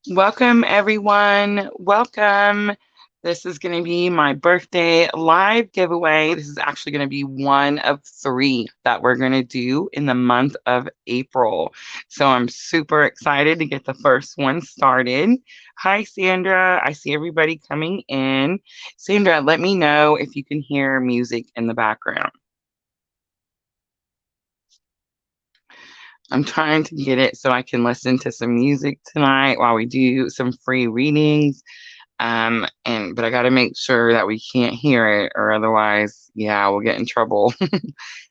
Welcome, everyone. Welcome. This is going to be my birthday live giveaway. This is actually going to be one of three that we're going to do in the month of April. So I'm super excited to get the first one started. Hi, Sandra. I see everybody coming in. Sandra, let me know if you can hear music in the background. I'm trying to get it so I can listen to some music tonight while we do some free readings. But I got to make sure that we can't hear it, or otherwise, yeah, we'll get in trouble.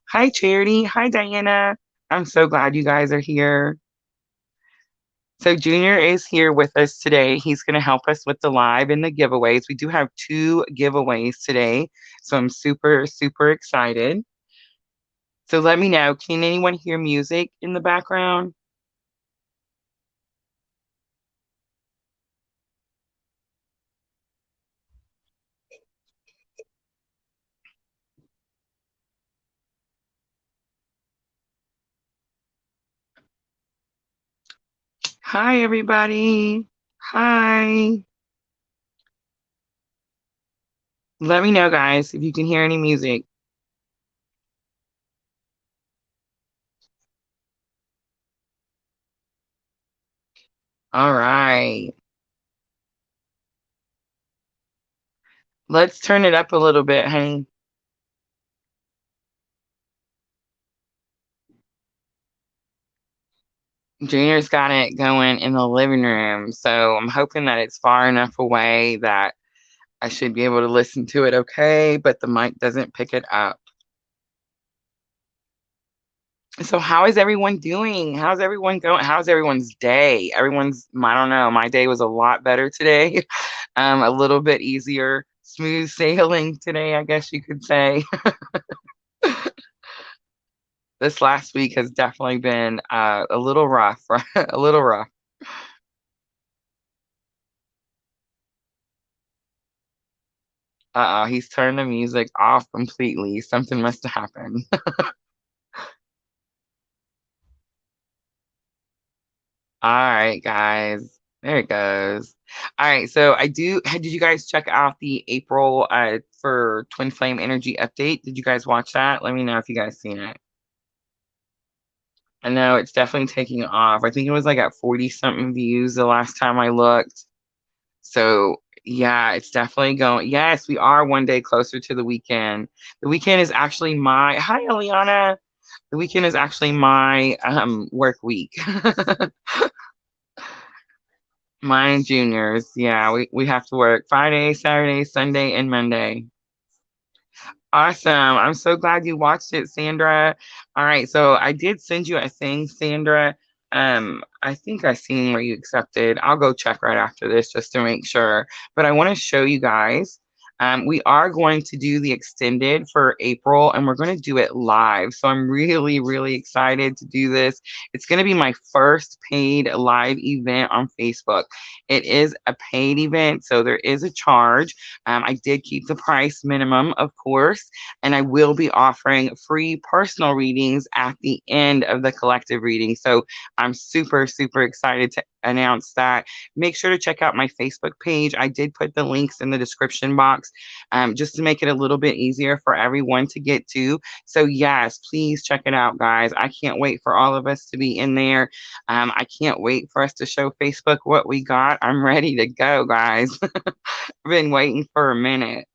Hi, Charity. Hi, Diana. I'm so glad you guys are here. So, Junior is here with us today. He's going to help us with the live and the giveaways. We do have two giveaways today. So, I'm super, super excited. So, let me know, can anyone hear music in the background? Hi, everybody. Hi. Let me know, guys, if you can hear any music. All right. Let's turn it up a little bit, honey. Junior's got it going in the living room, so I'm hoping that it's far enough away that I should be able to listen to it okay, but the mic doesn't pick it up. So how is everyone doing? How's everyone going? How's everyone's day? I don't know, my day was a lot better today. A little bit easier, smooth sailing today, I guess you could say. This last week has definitely been a little rough, right? A little rough. Uh-oh, he's turned the music off completely. Something must have happened. All right, guys. There it goes. All right, so did you guys check out the April for Twin Flame Energy update? Did you guys watch that? Let me know if you guys seen it. I know it's definitely taking off. I think it was like at 40 something views the last time I looked. So yeah, it's definitely going. Yes, we are one day closer to the weekend. The weekend is actually my hi Eliana. The weekend is actually my work week. Mine juniors. Yeah, we have to work Friday, Saturday, Sunday, and Monday. Awesome. I'm so glad you watched it, Sandra. All right, so I did send you a thing, Sandra. I think I seen where you accepted. I'll go check right after this just to make sure. But I want to show you guys. We are going to do the extended for April and we're going to do it live. So I'm really, really excited to do this. It's going to be my first paid live event on Facebook. It is a paid event, so there is a charge. I did keep the price minimum, of course, and I will be offering free personal readings at the end of the collective reading. So I'm super, super excited to announce that. Make sure to check out my Facebook page. I did put the links in the description box just to make it a little bit easier for everyone to get to. So, yes, please check it out, guys. I can't wait for all of us to be in there. I can't wait for us to show Facebook what we got. I'm ready to go, guys. I've been waiting for a minute.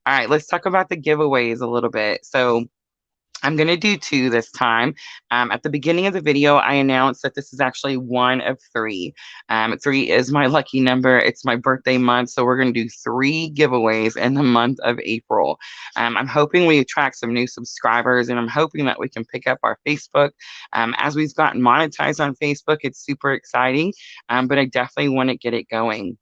All right, let's talk about the giveaways a little bit. So I'm going to do two this time. At the beginning of the video, I announced that this is actually one of three. Three is my lucky number. It's my birthday month. So we're going to do three giveaways in the month of April. I'm hoping we attract some new subscribers and I'm hoping that we can pick up our Facebook. As we've gotten monetized on Facebook, it's super exciting, but I definitely want to get it going.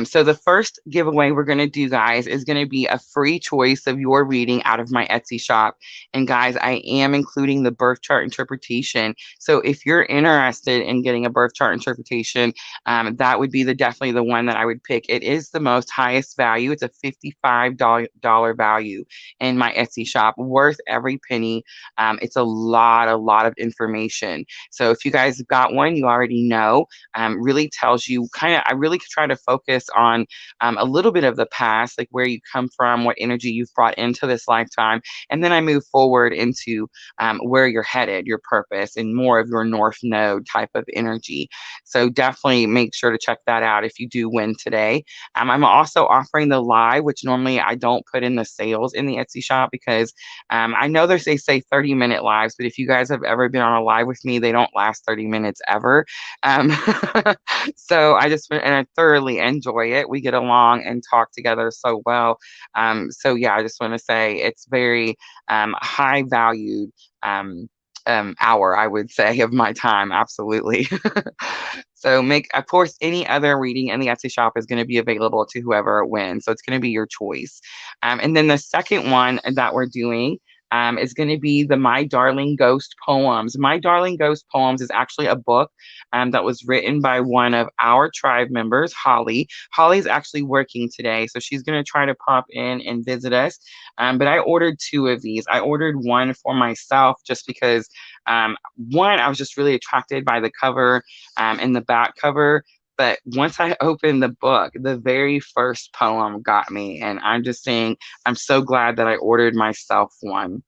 So the first giveaway we're going to do, guys, is going to be a free choice of your reading out of my Etsy shop. And guys, I am including the birth chart interpretation. So if you're interested in getting a birth chart interpretation, that would be definitely the one that I would pick. It is the most highest value. It's a $55 value in my Etsy shop, worth every penny. It's a lot of information. So if you guys have got one, you already know. Really tells you kind of, I really try to focus on a little bit of the past, like where you come from, what energy you've brought into this lifetime. And then I move forward into where you're headed, your purpose, and more of your North Node type of energy. So definitely make sure to check that out if you do win today. I'm also offering the live, which normally I don't put in the sales in the Etsy shop because I know they say 30-minute lives, but if you guys have ever been on a live with me, they don't last 30 minutes ever. Um, so and I thoroughly enjoy it. We get along and talk together so well. So yeah, I just want to say it's very high valued hour, I would say, of my time. Absolutely. So of course, any other reading in the Etsy shop is going to be available to whoever wins. So it's going to be your choice. And then the second one that we're doing is going to be the My Darling Ghost Poems. My Darling Ghost Poems is actually a book that was written by one of our tribe members, Holly. Holly's actually working today, so she's going to try to pop in and visit us. But I ordered two of these. I ordered one for myself just because, one, I was just really attracted by the cover and the back cover. But once I opened the book, the very first poem got me. And I'm just saying, I'm so glad that I ordered myself one.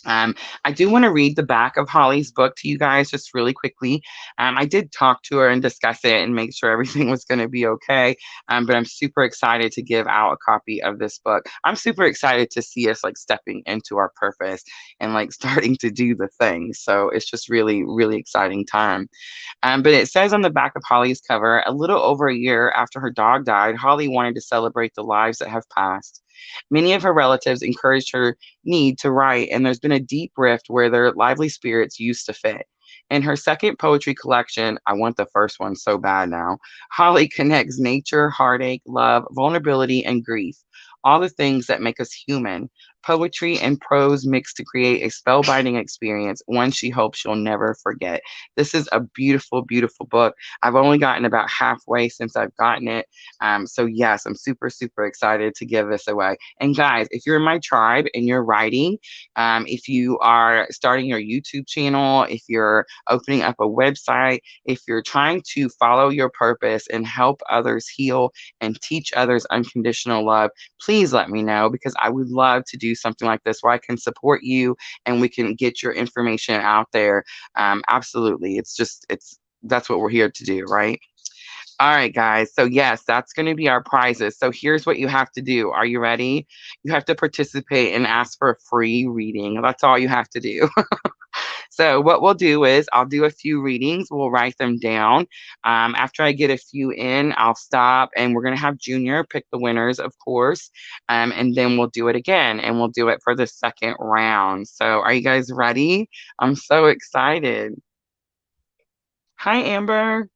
Um, I do want to read the back of Holly's book to you guys just really quickly. I did talk to her and discuss it and make sure everything was going to be okay. But I'm super excited to give out a copy of this book. I'm super excited to see us like stepping into our purpose and like starting to do the thing. So it's just really, really exciting time. But it says on the back of Holly's cover, a little over a year after her dog died, Holly wanted to celebrate the lives that have passed. Many of her relatives encouraged her need to write, and there's been a deep rift where their lively spirits used to fit. In her second poetry collection, I want the first one so bad now, Holly connects nature, heartache, love, vulnerability, and grief, all the things that make us human. Poetry and prose mixed to create a spellbinding experience, one she hopes she'll never forget. This is a beautiful, beautiful book. I've only gotten about halfway since I've gotten it. So yes, I'm super, super excited to give this away. And guys, if you're in my tribe and you're writing, if you are starting your YouTube channel, if you're opening up a website, if you're trying to follow your purpose and help others heal and teach others unconditional love, please let me know because I would love to do something like this where I can support you and we can get your information out there. Absolutely. That's what we're here to do, right? All right, guys. So, yes, that's going to be our prizes. So, here's what you have to do. Are you ready? You have to participate and ask for a free reading. That's all you have to do. So, what we'll do is I'll do a few readings. We'll write them down. After I get a few in, I'll stop and we're going to have Junior pick the winners, of course. And then we'll do it again and we'll do it for the second round. So, are you guys ready? I'm so excited. Hi, Amber.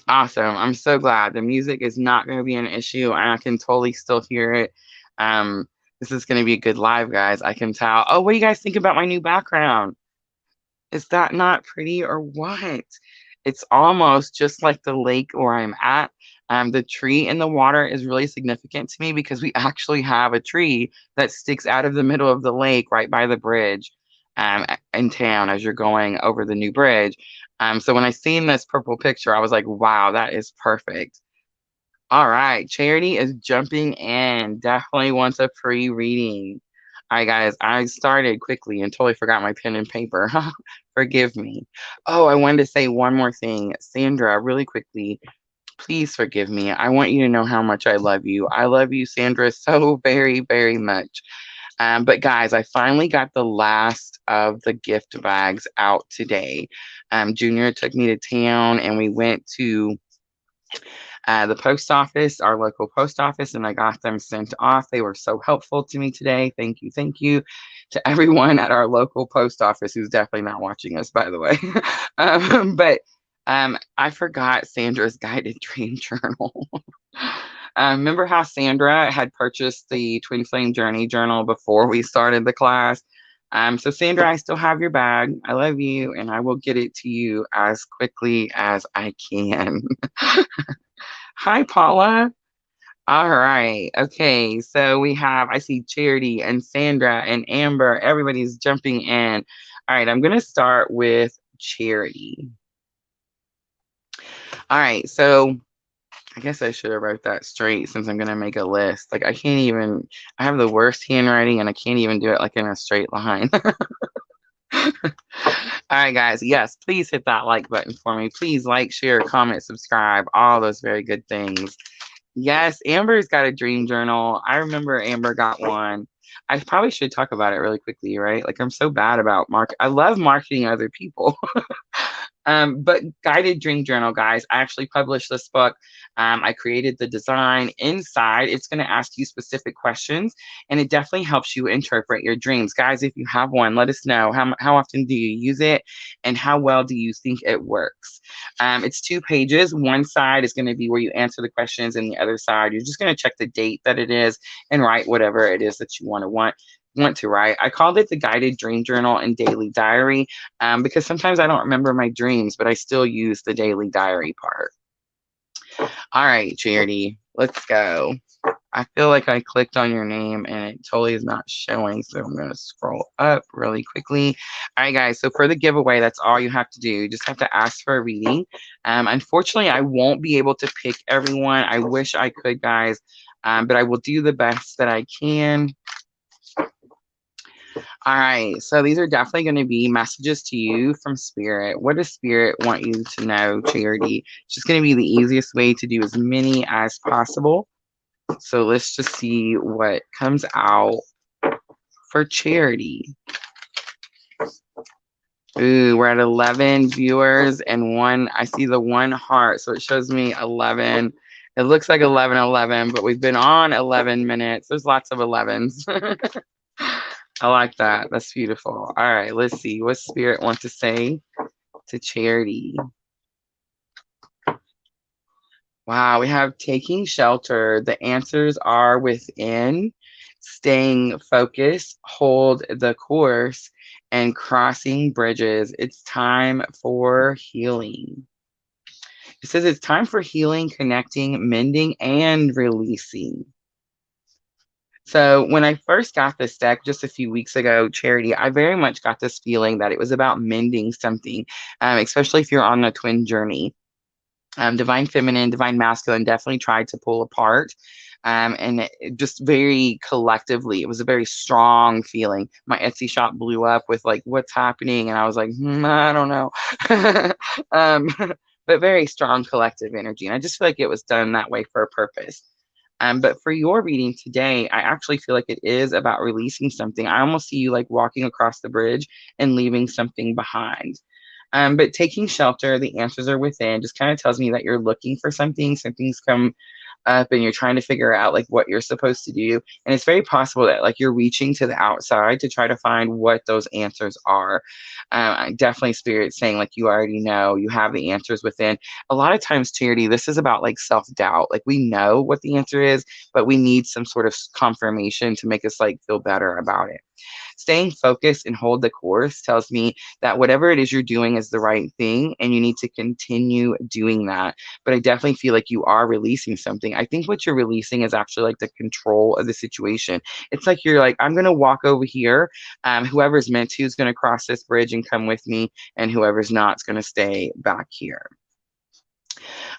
Awesome. I'm so glad. The music is not going to be an issue, and I can totally still hear it. Um, this is going to be a good live, guys. I can tell. Oh, what do you guys think about my new background? Is that not pretty or what? It's almost just like the lake where I'm at. The tree in the water is really significant to me because we actually have a tree that sticks out of the middle of the lake right by the bridge in town as you're going over the new bridge. So when I seen this purple picture, I was like, wow, that is perfect. All right, Charity is jumping in. Definitely wants a free reading. All right, guys, I started quickly and totally forgot my pen and paper. Forgive me. Oh, I wanted to say one more thing. Sandra, really quickly, please forgive me. I want you to know how much I love you. I love you, Sandra, so very, very much. But guys, I finally got the last of the gift bags out today. Junior took me to town and we went to the post office, our local post office, and I got them sent off. They were so helpful to me today. Thank you to everyone at our local post office who's definitely not watching us, by the way. But I forgot Sandra's guided dream journal. Remember how Sandra had purchased the Twin Flame Journey journal before we started the class? So Sandra, I still have your bag. I love you, and I will get it to you as quickly as I can. Hi, Paula. All right. Okay. So we have, I see Charity and Sandra and Amber. Everybody's jumping in. All right. I'm going to start with Charity. All right. So I guess I should have wrote that straight since I'm going to make a list. Like, I can't even, I have the worst handwriting and I can't even do it like in a straight line. All right, guys. Yes, please hit that like button for me. Please like, share, comment, subscribe, all those very good things. Yes, Amber's got a dream journal. I remember Amber got one. I probably should talk about it really quickly, right? Like, I'm so bad about I love marketing other people. But guided dream journal, guys. I actually published this book. I created the design inside. It's going to ask you specific questions, and it definitely helps you interpret your dreams, guys. If you have one, let us know how often do you use it, and how well do you think it works. It's 2 pages. One side is going to be where you answer the questions, and the other side you're just going to check the date that it is and write whatever it is that you want to write. I called it the guided dream journal and daily diary because sometimes I don't remember my dreams, but I still use the daily diary part. All right, Charity, let's go. I feel like I clicked on your name and it totally is not showing, so I'm going to scroll up really quickly. All right, guys, so for the giveaway, that's all you have to do. You just have to ask for a reading. Unfortunately, I won't be able to pick everyone. I wish I could, guys, but I will do the best that I can. All right, so these are definitely going to be messages to you from Spirit. What does Spirit want you to know, Charity? It's just going to be the easiest way to do as many as possible. So let's just see what comes out for Charity. Ooh, we're at 11 viewers and one, I see the 1 heart. So it shows me 11. It looks like 11:11, but we've been on 11 minutes. There's lots of 11s. I like that. That's beautiful. All right, let's see what Spirit wants to say to Charity. Wow, we have taking shelter. The answers are within, staying focused, hold the course, and crossing bridges. It's time for healing. It says it's time for healing, connecting, mending, and releasing. So when I first got this deck just a few weeks ago, Charity, I very much got this feeling that it was about mending something, especially if you're on a twin journey. Divine Feminine, Divine Masculine definitely tried to pull apart. And it just very collectively, it was a very strong feeling. My Etsy shop blew up with like, what's happening? And I was like, I don't know. um, but very strong collective energy. And I just feel like it was done that way for a purpose. But for your reading today, I actually feel like it is about releasing something. I almost see you like walking across the bridge and leaving something behind. But taking shelter, the answers are within, just kind of tells me that you're looking for something, something's come up and you're trying to figure out like what you're supposed to do. And it's very possible that like you're reaching to the outside to try to find what those answers are. Definitely Spirit saying like you already know, you have the answers within. A lot of times, Charity, this is about like self-doubt. Like we know what the answer is, but we need some sort of confirmation to make us like feel better about it. Staying focused and hold the course tells me that whatever it is you're doing is the right thing and you need to continue doing that. But I definitely feel like you are releasing something. I think what you're releasing is actually like the control of the situation. It's like you're like, I'm going to walk over here. Whoever's meant to is going to cross this bridge and come with me, and whoever's not is going to stay back here.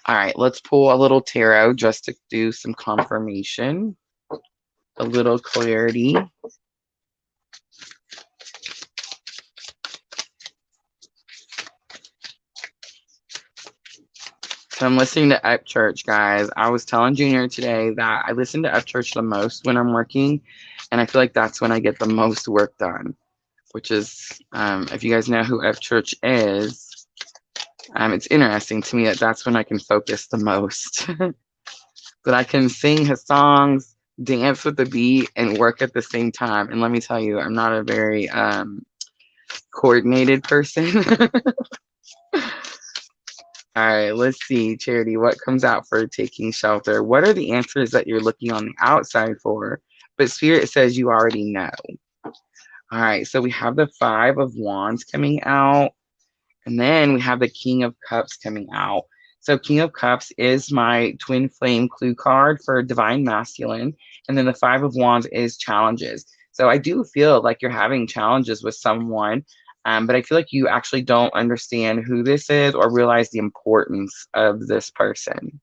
All right, let's pull a little tarot just to do some confirmation, a little clarity. So I'm listening to Up Church, guys. I was telling Junior today that I listen to Up Church the most when I'm working, and I feel like that's when I get the most work done, which is, if you guys know who Up Church is, it's interesting to me that that's when I can focus the most. But I can sing his songs, dance with the beat, and work at the same time. And let me tell you, I'm not a very coordinated person. All right, let's see, Charity, what comes out for taking shelter? What are the answers that you're looking on the outside for? But Spirit says you already know. All right, so we have the Five of Wands coming out, and then we have the King of Cups coming out. So King of Cups is my twin flame clue card for divine masculine, and then the Five of Wands is challenges. So I do feel like you're having challenges with someone, but I feel like you actually don't understand who this is or realize the importance of this person.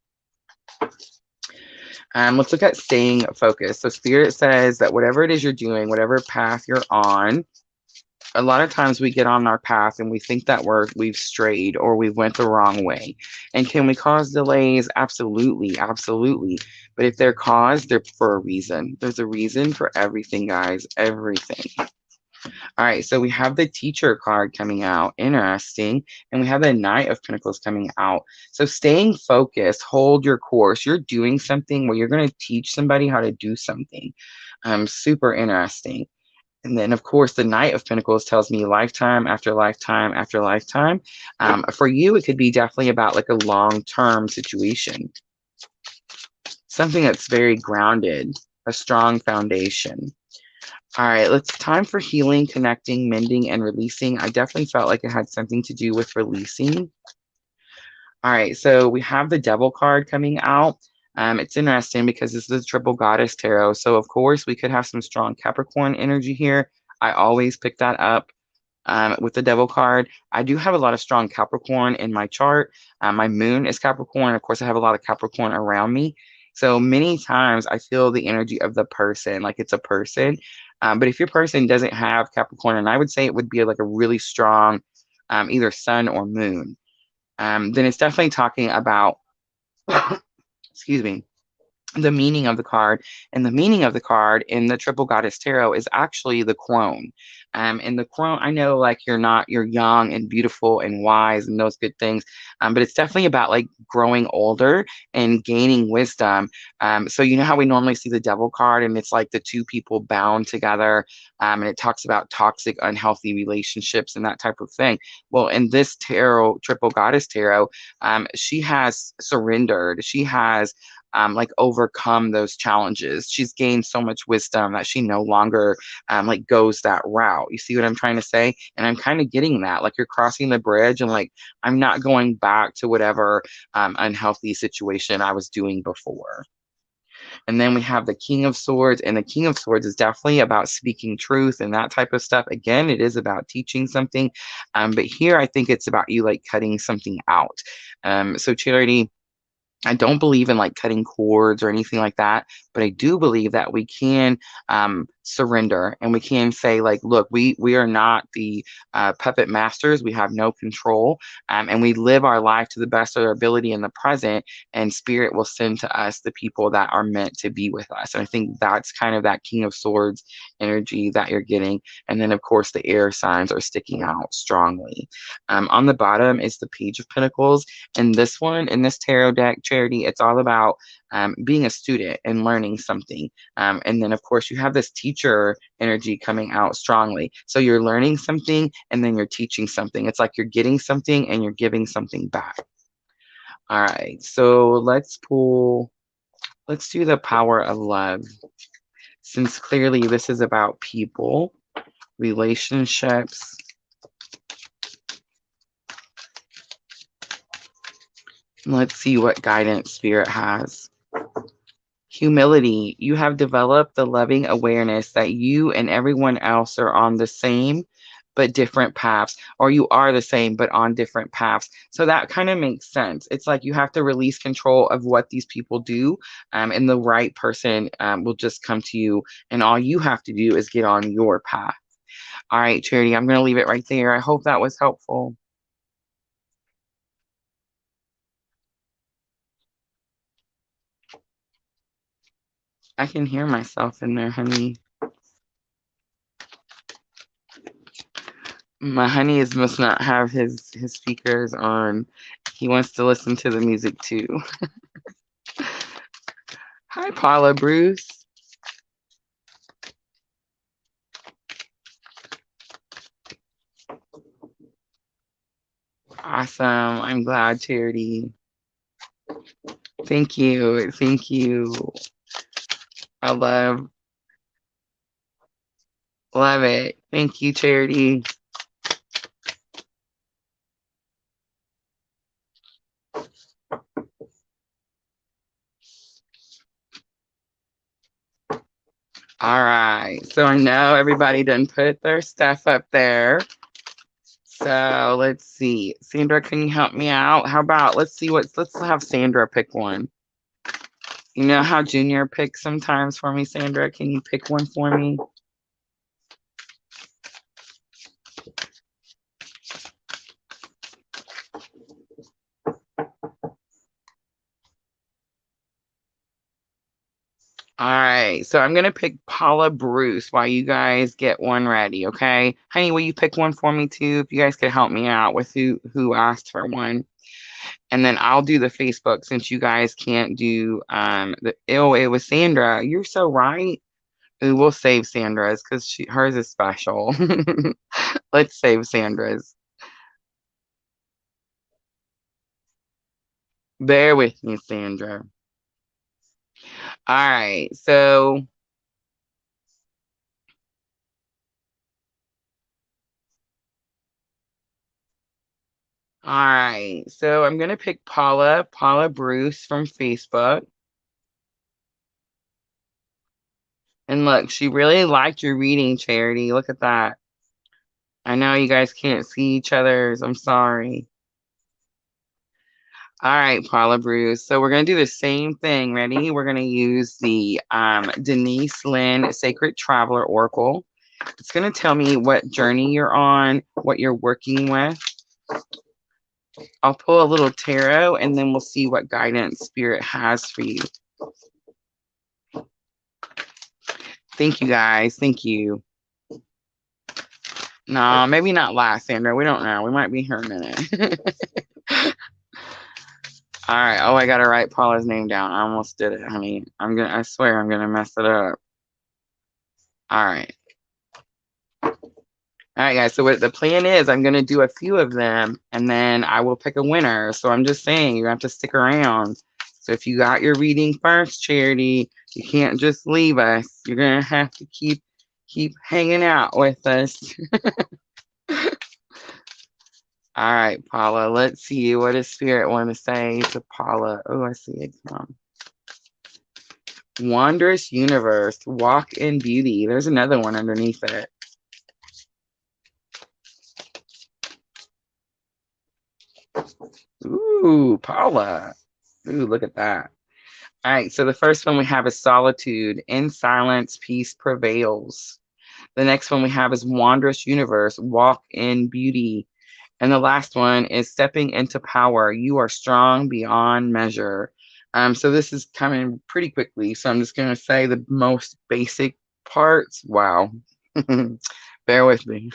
Let's look at staying focused. So Spirit says that whatever it is you're doing, whatever path you're on, a lot of times we get on our path and we think that we've strayed or we went the wrong way. And can we cause delays? Absolutely, absolutely. But if they're caused, they're for a reason. There's a reason for everything, guys. Everything. All right, so we have the teacher card coming out. Interesting. And we have the Knight of Pentacles coming out. So staying focused, hold your course. You're doing something where you're going to teach somebody how to do something. Super interesting. And then, of course, the Knight of Pentacles tells me lifetime after lifetime after lifetime. For you, it could be definitely about like a long-term situation, something that's very grounded, a strong foundation. All right, it's time for healing, connecting, mending, and releasing. I definitely felt like it had something to do with releasing. All right, so we have the Devil card coming out. It's interesting because this is the Triple Goddess Tarot. So, of course, we could have some strong Capricorn energy here. I always pick that up with the Devil card. I do have a lot of strong Capricorn in my chart. My moon is Capricorn. Of course, I have a lot of Capricorn around me. So many times I feel the energy of the person, like it's a person. But if your person doesn't have Capricorn, and I would say it would be like a really strong either sun or moon, then it's definitely talking about, excuse me, the meaning of the card. And the meaning of the card in the Triple Goddess Tarot is actually the crone. And the crone, I know like you're young and beautiful and wise and those good things, but it's definitely about like growing older and gaining wisdom. So you know how we normally see the Devil card and it's like the two people bound together, and it talks about toxic, unhealthy relationships and that type of thing. Well, in this tarot, Triple Goddess Tarot, she has surrendered. She has like overcome those challenges. She's gained so much wisdom that she no longer like goes that route. You see what I'm trying to say? And I'm kind of getting that. Like you're crossing the bridge and like I'm not going back to whatever unhealthy situation I was doing before. And then we have the King of Swords, and the King of Swords is definitely about speaking truth and that type of stuff. Again, it is about teaching something, but here I think it's about you like cutting something out. So Charity, I don't believe in like cutting cords or anything like that, but I do believe that we can surrender and we can say like, look, we are not the puppet masters. We have no control, and we live our life to the best of our ability in the present. And Spirit will send to us the people that are meant to be with us. And I think that's kind of that King of Swords energy that you're getting. And then of course the air signs are sticking out strongly. On the bottom is the Page of Pentacles. And this one, in this tarot deck, Charity, it's all about being a student and learning something. And then, of course, you have this teacher energy coming out strongly. So you're learning something and then you're teaching something. It's like you're getting something and you're giving something back. All right. So let's do the power of love. Since clearly this is about people, relationships. Let's see what guidance Spirit has. Humility. You have developed the loving awareness that you and everyone else are on the same but different paths, or you are the same but on different paths. So that kind of makes sense. It's like you have to release control of what these people do, and the right person will just come to you, and all you have to do is get on your path. All right, Charity, I'm going to leave it right there. I hope that was helpful. I can hear myself in there, honey. My honey must not have his speakers on. He wants to listen to the music too. Hi, Paula Bruce. Awesome. I'm glad, Charity. Thank you. Thank you. I love it. Thank you, Charity. All right. So I know everybody done put their stuff up there. So let's see. Sandra, can you help me out? How about let's have Sandra pick one. You know how Junior picks sometimes for me, Sandra? Can you pick one for me? All right. So I'm gonna pick Paula Bruce while you guys get one ready, okay? Honey, will you pick one for me too? If you guys could help me out with who asked for one. And then I'll do the Facebook since you guys can't do it was Sandra. You're so right. We will save Sandra's because hers is special. Let's save Sandra's. Bear with me, Sandra. All right, so I'm gonna pick Paula Bruce from Facebook. And look, she really liked your reading, Charity. Look at that. I know you guys can't see each other's. I'm sorry. All right, Paula Bruce. So we're gonna do the same thing. Ready? We're gonna use the Denise Lynn Sacred Traveler Oracle. It's gonna tell me what journey you're on, what you're working with. I'll pull a little tarot and then we'll see what guidance Spirit has for you. Thank you guys. Thank you. No, maybe not last, Sandra. We don't know. We might be here a minute. All right. Oh, I gotta write Paula's name down. I almost did it, honey. I swear I'm gonna mess it up. All right. All right, guys. So what the plan is, I'm gonna do a few of them, and then I will pick a winner. So I'm just saying you have to stick around. So if you got your reading first, Charity, you can't just leave us. You're gonna have to keep hanging out with us. All right, Paula. Let's see. What does Spirit want to say to Paula? Oh, I see it. Come on. Wondrous universe. Walk in beauty. There's another one underneath it. Ooh, Paula. Ooh, look at that. All right, so the first one we have is solitude. In silence, peace prevails. The next one we have is wondrous universe. Walk in beauty. And the last one is stepping into power. You are strong beyond measure. So this is coming pretty quickly. So I'm just going to say the most basic parts. Wow. Bear with me.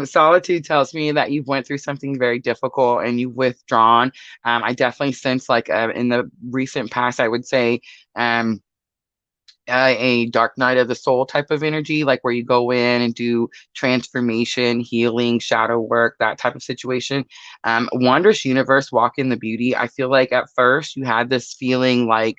Solitude tells me that you've went through something very difficult and you've withdrawn. I definitely sense like in the recent past, I would say a dark night of the soul type of energy, like where you go in and do transformation, healing, shadow work, that type of situation. Wondrous universe, walk in the beauty. I feel like at first you had this feeling like,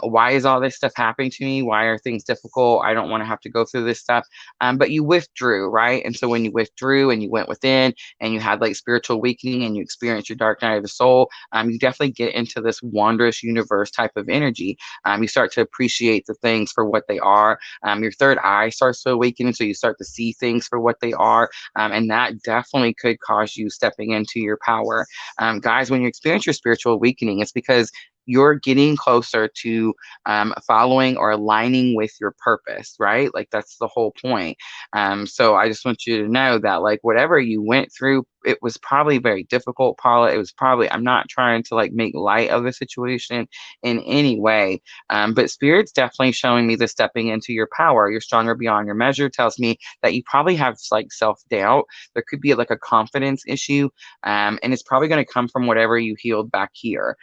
why is all this stuff happening to me? Why are things difficult? I don't want to have to go through this stuff. But you withdrew, right? And so when you withdrew and you went within and you had like spiritual awakening and you experienced your dark night of the soul, you definitely get into this wondrous universe type of energy. You start to appreciate the things for what they are. Your third eye starts to awaken, and so you start to see things for what they are. And that definitely could cause you stepping into your power. Guys, when you experience your spiritual awakening, it's because you're getting closer to following or aligning with your purpose, right? Like that's the whole point. So I just want you to know that like whatever you went through, it was probably very difficult, Paula. It was probably, I'm not trying to like make light of the situation in any way. But Spirit's definitely showing me the stepping into your power. You're stronger beyond your measure tells me that you probably have like self-doubt. There could be like a confidence issue. And it's probably going to come from whatever you healed back here.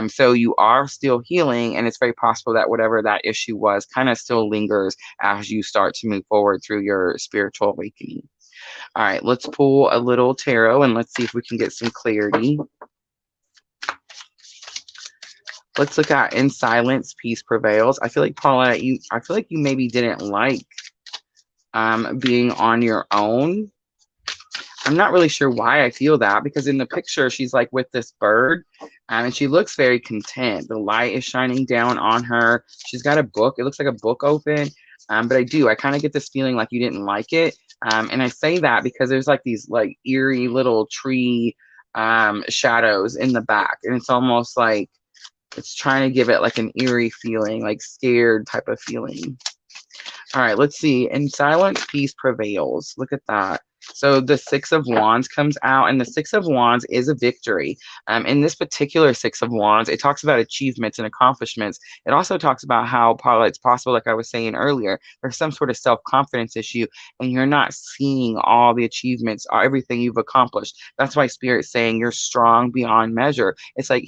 So you are still healing, and it's very possible that whatever that issue was kind of still lingers as you start to move forward through your spiritual awakening. All right, let's pull a little tarot and let's see if we can get some clarity. Let's look at in silence, peace prevails. I feel like Paula, I feel like you maybe didn't like being on your own. I'm not really sure why I feel that, because in the picture she's like with this bird, and she looks very content. The light is shining down on her. She's got a book. It looks like a book open. But I kind of get this feeling like you didn't like it. And I say that because there's like these like eerie little tree shadows in the back, and it's almost like it's trying to give it like an eerie feeling, like scared type of feeling. All right, let's see. In silence, peace prevails. Look at that. So the Six of Wands comes out, and the Six of Wands is a victory. In this particular Six of Wands, it talks about achievements and accomplishments. It also talks about how it's possible, like I was saying earlier, there's some sort of self-confidence issue, and you're not seeing all the achievements or everything you've accomplished. That's why Spirit's saying you're strong beyond measure. It's like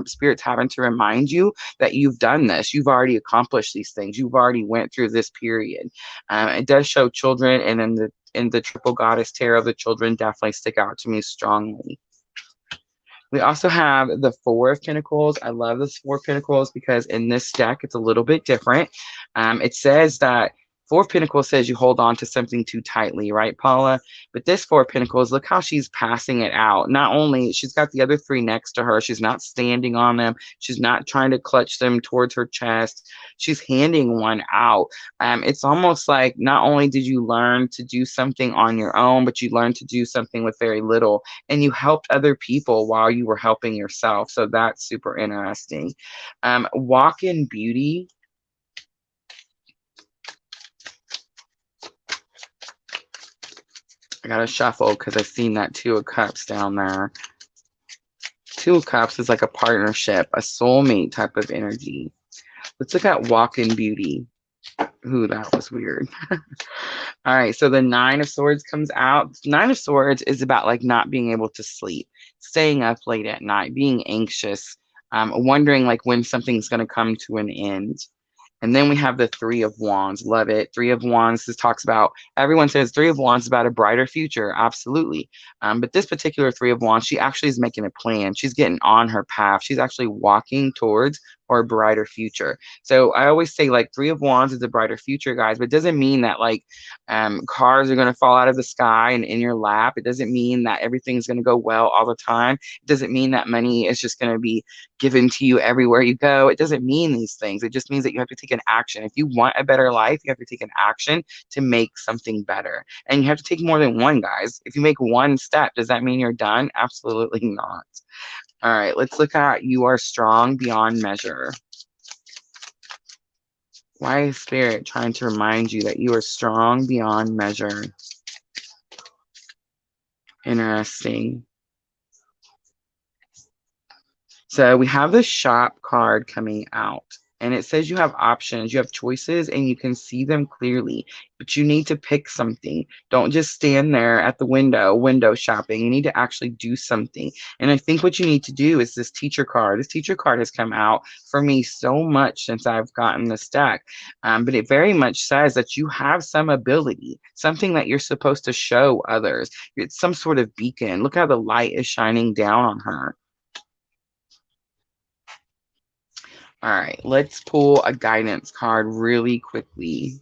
Spirit's having to remind you that you've done this. You've already accomplished these things. You've already went through this period. It does show children, and then in the triple goddess tarot, the children definitely stick out to me strongly. We also have the Four of Pentacles. I love this Four of Pentacles because in this deck, it's a little bit different. It says that Four of Pentacles says you hold on to something too tightly, right, Paula? But this Four of Pentacles, look how she's passing it out. Not only, she's got the other three next to her. She's not standing on them. She's not trying to clutch them towards her chest. She's handing one out. It's almost like not only did you learn to do something on your own, but you learned to do something with very little, and you helped other people while you were helping yourself. So that's super interesting. Walk in beauty. I gotta shuffle because I've seen that Two of Cups down there. Two of Cups is like a partnership, a soulmate type of energy. Let's look at Walk in Beauty. Ooh, that was weird. All right, so the Nine of Swords comes out. Nine of Swords is about like not being able to sleep, staying up late at night, being anxious, wondering like when something's going to come to an end. And then we have the Three of Wands. Love it. Three of Wands, this talks about, everyone says Three of Wands is about a brighter future. Absolutely. But this particular Three of Wands, she actually is making a plan. She's getting on her path. She's actually walking towards her brighter future. So I always say like Three of Wands is a brighter future, guys, but it doesn't mean that like cars are going to fall out of the sky and in your lap. It doesn't mean that everything's going to go well all the time. It doesn't mean that money is just going to be given to you everywhere you go. It doesn't mean these things. It just means that you have to take an action. If you want a better life, you have to take an action to make something better. And you have to take more than one, guys. If you make one step, does that mean you're done? Absolutely not. All right, let's look at You Are Strong Beyond Measure. Why is Spirit trying to remind you that you are strong beyond measure? Interesting. So we have the shop card coming out, and it says you have options, you have choices, and you can see them clearly, but you need to pick something. Don't just stand there at the window shopping. You need to actually do something. And I think what you need to do is this teacher card. This teacher card has come out for me so much since I've gotten this deck, but it very much says that you have some ability, something that you're supposed to show others. It's some sort of beacon. Look how the light is shining down on her. All right, let's pull a guidance card really quickly.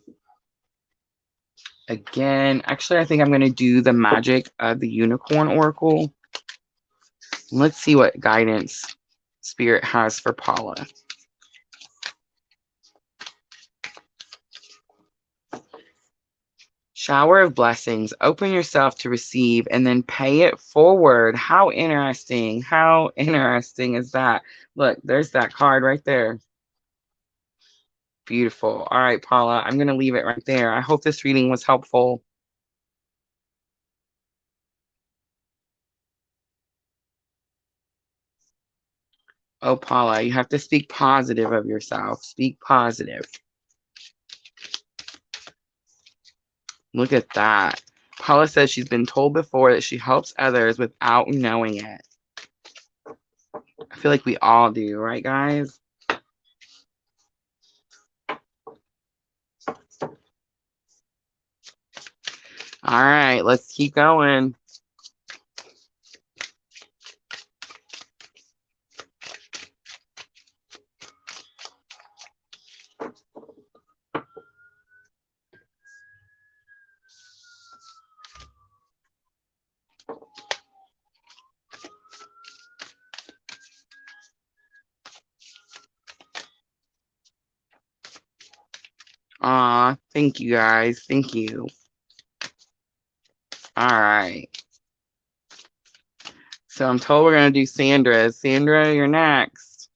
Again, actually, I think I'm going to do the Magic of the Unicorn Oracle. Let's see what guidance Spirit has for Paula. Shower of blessings. Open yourself to receive and then pay it forward. How interesting. How interesting is that? Look, there's that card right there. Beautiful. All right, Paula, I'm going to leave it right there. I hope this reading was helpful. Oh, Paula, you have to speak positive of yourself. Speak positive. Look at that. Paula says she's been told before that she helps others without knowing it. I feel like we all do, right, guys? All right, let's keep going. Aw, thank you guys. Thank you. All right. So I'm told we're going to do Sandra. Sandra, you're next.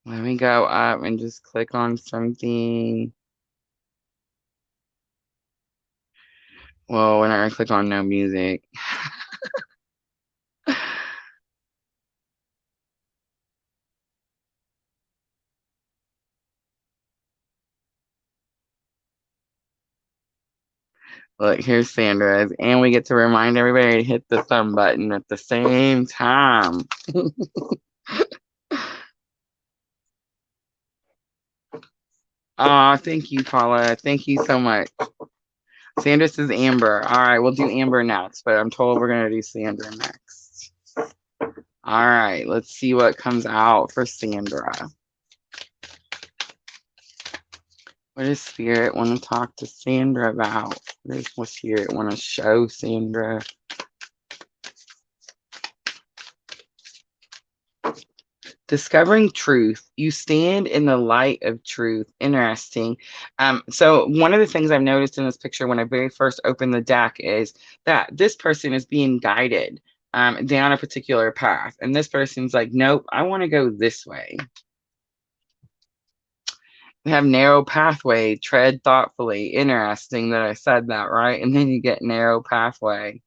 Let me go up and just click on something. Well, we're not going to click on no music. Look, here's Sandra's. And we get to remind everybody to hit the thumb button at the same time. Aw, thank you, Paula. Thank you so much. Sandra says Amber. All right, we'll do Amber next, but I'm told we're going to do Sandra next. All right, let's see what comes out for Sandra. What does Spirit want to talk to Sandra about? What does Spirit want to show Sandra? Discovering truth. You stand in the light of truth. Interesting. So one of the things I've noticed in this picture when I very first opened the deck is that this person is being guided down a particular path. And this person's like, nope, I want to go this way. We have narrow pathway, tread thoughtfully. Interesting that I said that, right? And then you get narrow pathway.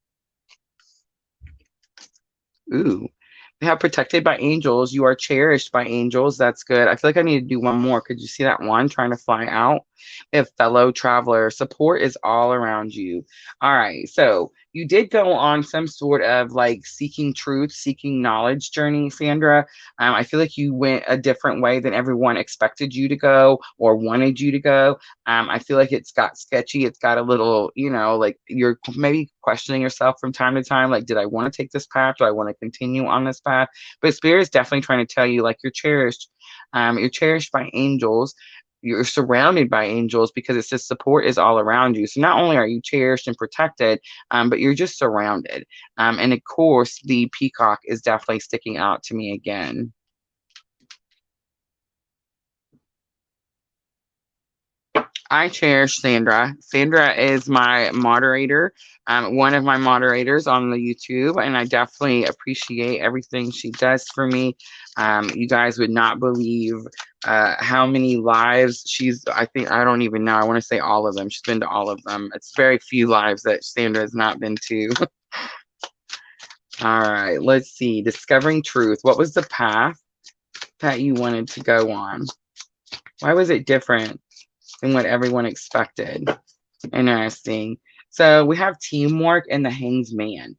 Ooh. We have protected by angels. You are cherished by angels. That's good. I feel like I need to do one more. Could you see that one trying to fly out? We have fellow traveler. Support is all around you. All right. So you did go on some sort of like seeking truth, seeking knowledge journey, Sandra. I feel like you went a different way than everyone expected you to go or wanted you to go. I feel like it's got sketchy. It's got a little, like you're maybe questioning yourself from time to time. Like, did I want to take this path? Do I want to continue on this path? But Spirit is definitely trying to tell you, like, you're cherished. You're cherished by angels. You're surrounded by angels because it says support is all around you. So not only are you cherished and protected, but you're just surrounded. And of course, the peacock is definitely sticking out to me again. I cherish Sandra. Sandra is my moderator, one of my moderators on the YouTube, and I definitely appreciate everything she does for me. You guys would not believe how many lives I think, I don't even know. I want to say all of them. She's been to all of them. It's very few lives that Sandra has not been to. All right, let's see. Discovering truth. What was the path that you wanted to go on? Why was it different than what everyone expected? Interesting. So we have teamwork and the Hanged Man.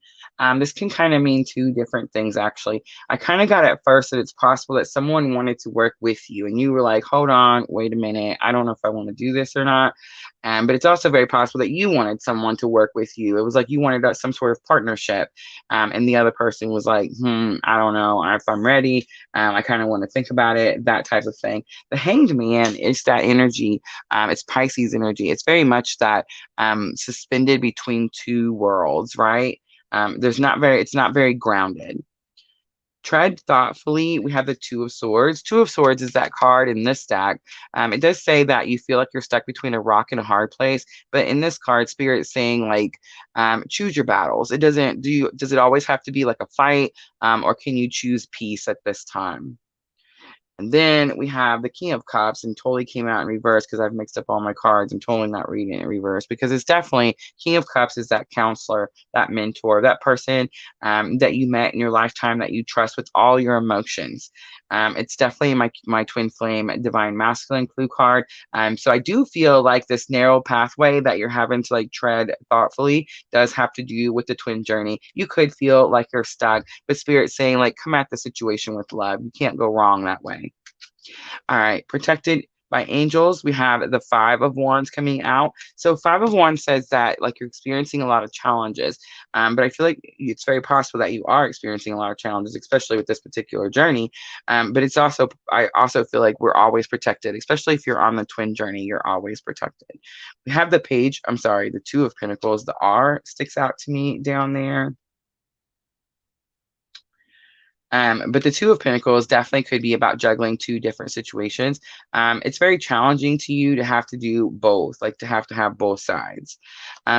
This can kind of mean two different things, actually. I kind of got at first that it's possible that someone wanted to work with you and you were like, hold on, wait a minute. I don't know if I want to do this or not. But it's also very possible that you wanted someone to work with you. It was like you wanted some sort of partnership. And the other person was like, I don't know if I'm ready. I kind of want to think about it, that type of thing. The Hanged Man is that energy. It's Pisces energy. It's very much that suspended between two worlds, right? It's not very grounded. Tread thoughtfully. We have the Two of Swords. Two of Swords is that card in this deck. It does say that you feel like you're stuck between a rock and a hard place, but in this card, Spirit is saying like, choose your battles. Does it always have to be like a fight, or can you choose peace at this time? And then we have the King of Cups, and totally came out in reverse because I've mixed up all my cards. I'm totally not reading it in reverse because it's definitely King of Cups is that counselor, that mentor, that person that you met in your lifetime that you trust with all your emotions. It's definitely my twin flame divine masculine clue card. So I do feel like this narrow pathway that you're having to like tread thoughtfully does have to do with the twin journey. You could feel like you're stuck, but Spirit's saying like, come at the situation with love. You can't go wrong that way. All right, protected By angels, we have the Five of Wands coming out. So Five of Wands says that like you're experiencing a lot of challenges. But I feel like it's very possible that you are experiencing a lot of challenges, especially with this particular journey. But it's also, I also feel like we're always protected, especially if you're on the twin journey, you're always protected. We have the page, I'm sorry, the Two of Pentacles, the R sticks out to me down there. But the Two of Pentacles definitely could be about juggling two different situations. It's very challenging to you to have to do both, like to have both sides.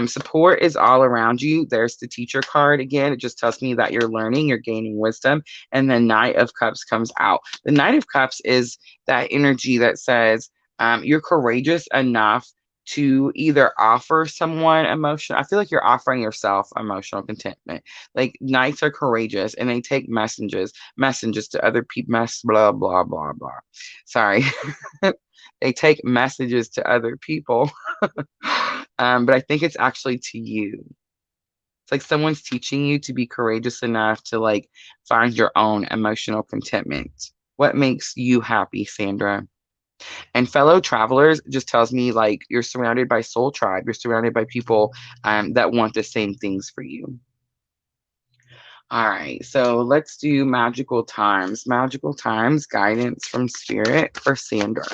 Support is all around you. There's the Teacher card again. It just tells me that you're learning, you're gaining wisdom. And the Knight of Cups comes out. The Knight of Cups is that energy that says you're courageous enough to either offer someone emotion. I feel like you're offering yourself emotional contentment. Like knights are courageous and they take messages to other people, blah, blah, blah, blah. Sorry. They take messages to other people. But I think it's actually to you. It's like someone's teaching you to be courageous enough to like find your own emotional contentment. What makes you happy, Sandra? And fellow travelers just tells me like you're surrounded by soul tribe. You're surrounded by people that want the same things for you. All right, so let's do magical times. Magical times, guidance from spirit for Sandra.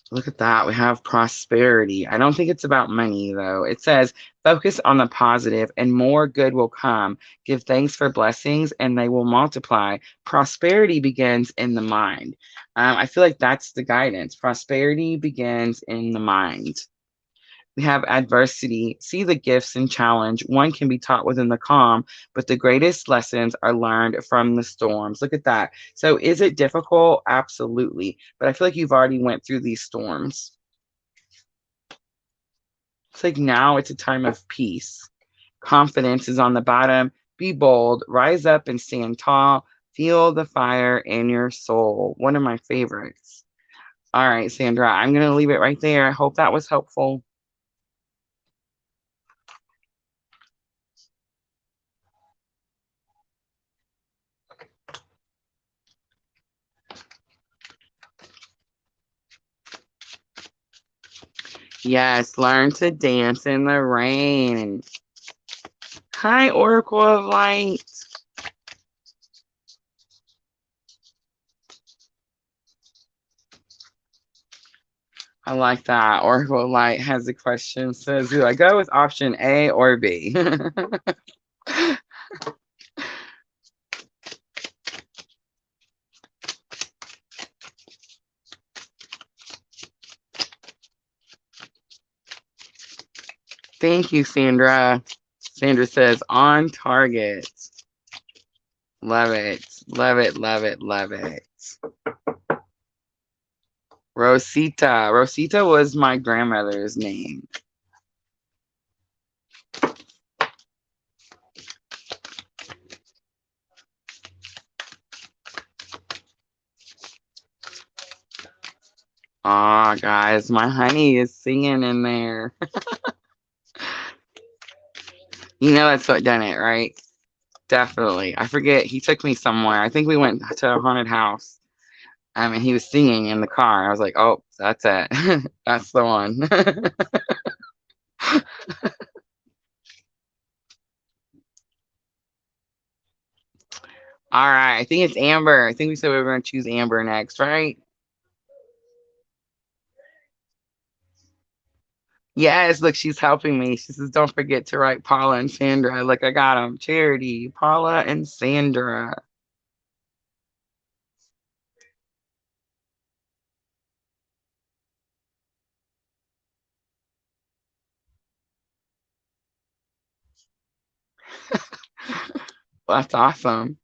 Look at that. We have prosperity. I don't think it's about money, though. It says, focus on the positive and more good will come. Give thanks for blessings and they will multiply. Prosperity begins in the mind. I feel like that's the guidance. Prosperity begins in the mind. We have adversity. See the gifts and challenge. One can be taught within the calm, but the greatest lessons are learned from the storms. Look at that. So is it difficult? Absolutely. But I feel like you've already went through these storms. It's like now it's a time of peace. Confidence is on the bottom. Be bold, rise up and stand tall. Feel the fire in your soul. One of my favorites. All right, Sandra, I'm going to leave it right there. I hope that was helpful. Yes, learn to dance in the rain. Hi, Oracle of Light. I like that. Oracle of Light has a question. Says, do I go with option A or B? Thank you, Sandra. Sandra says, on target. Love it. Love it. Love it. Love it. Rosita. Rosita was my grandmother's name. Aw, guys, my honey is singing in there. You know that's what done it, right? Definitely. I forget. He took me somewhere. I think we went to a haunted house. And he was singing in the car. I was like, oh, that's it. That's the one. All right. I think it's Amber. I think we said we were going to choose Amber next, right? Yes, look, she's helping me. She says, don't forget to write Paula and Sandra. Look, I got them. Charity, Paula and Sandra. Well, that's awesome.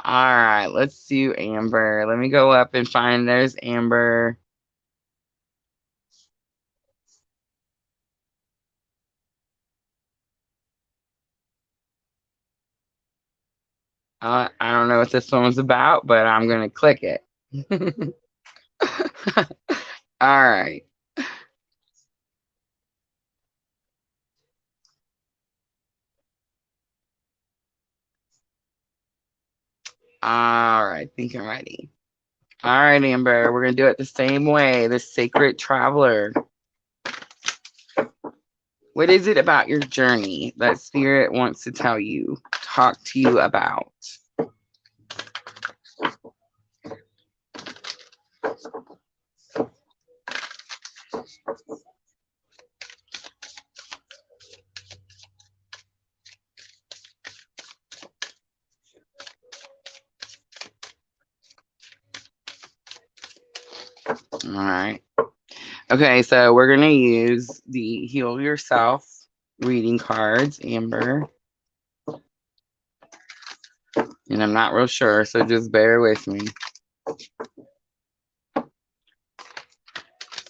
All right, let's do Amber. Let me go up and find there's Amber. I don't know what this one was about, but I'm going to click it. All right. All right. Think I'm ready. All right, Amber. We're going to do it the same way. The sacred traveler. What is it about your journey that spirit wants to tell you, talk to you about? All right. Okay, so we're going to use the Heal Yourself reading cards, Amber. And I'm not real sure, so just bear with me.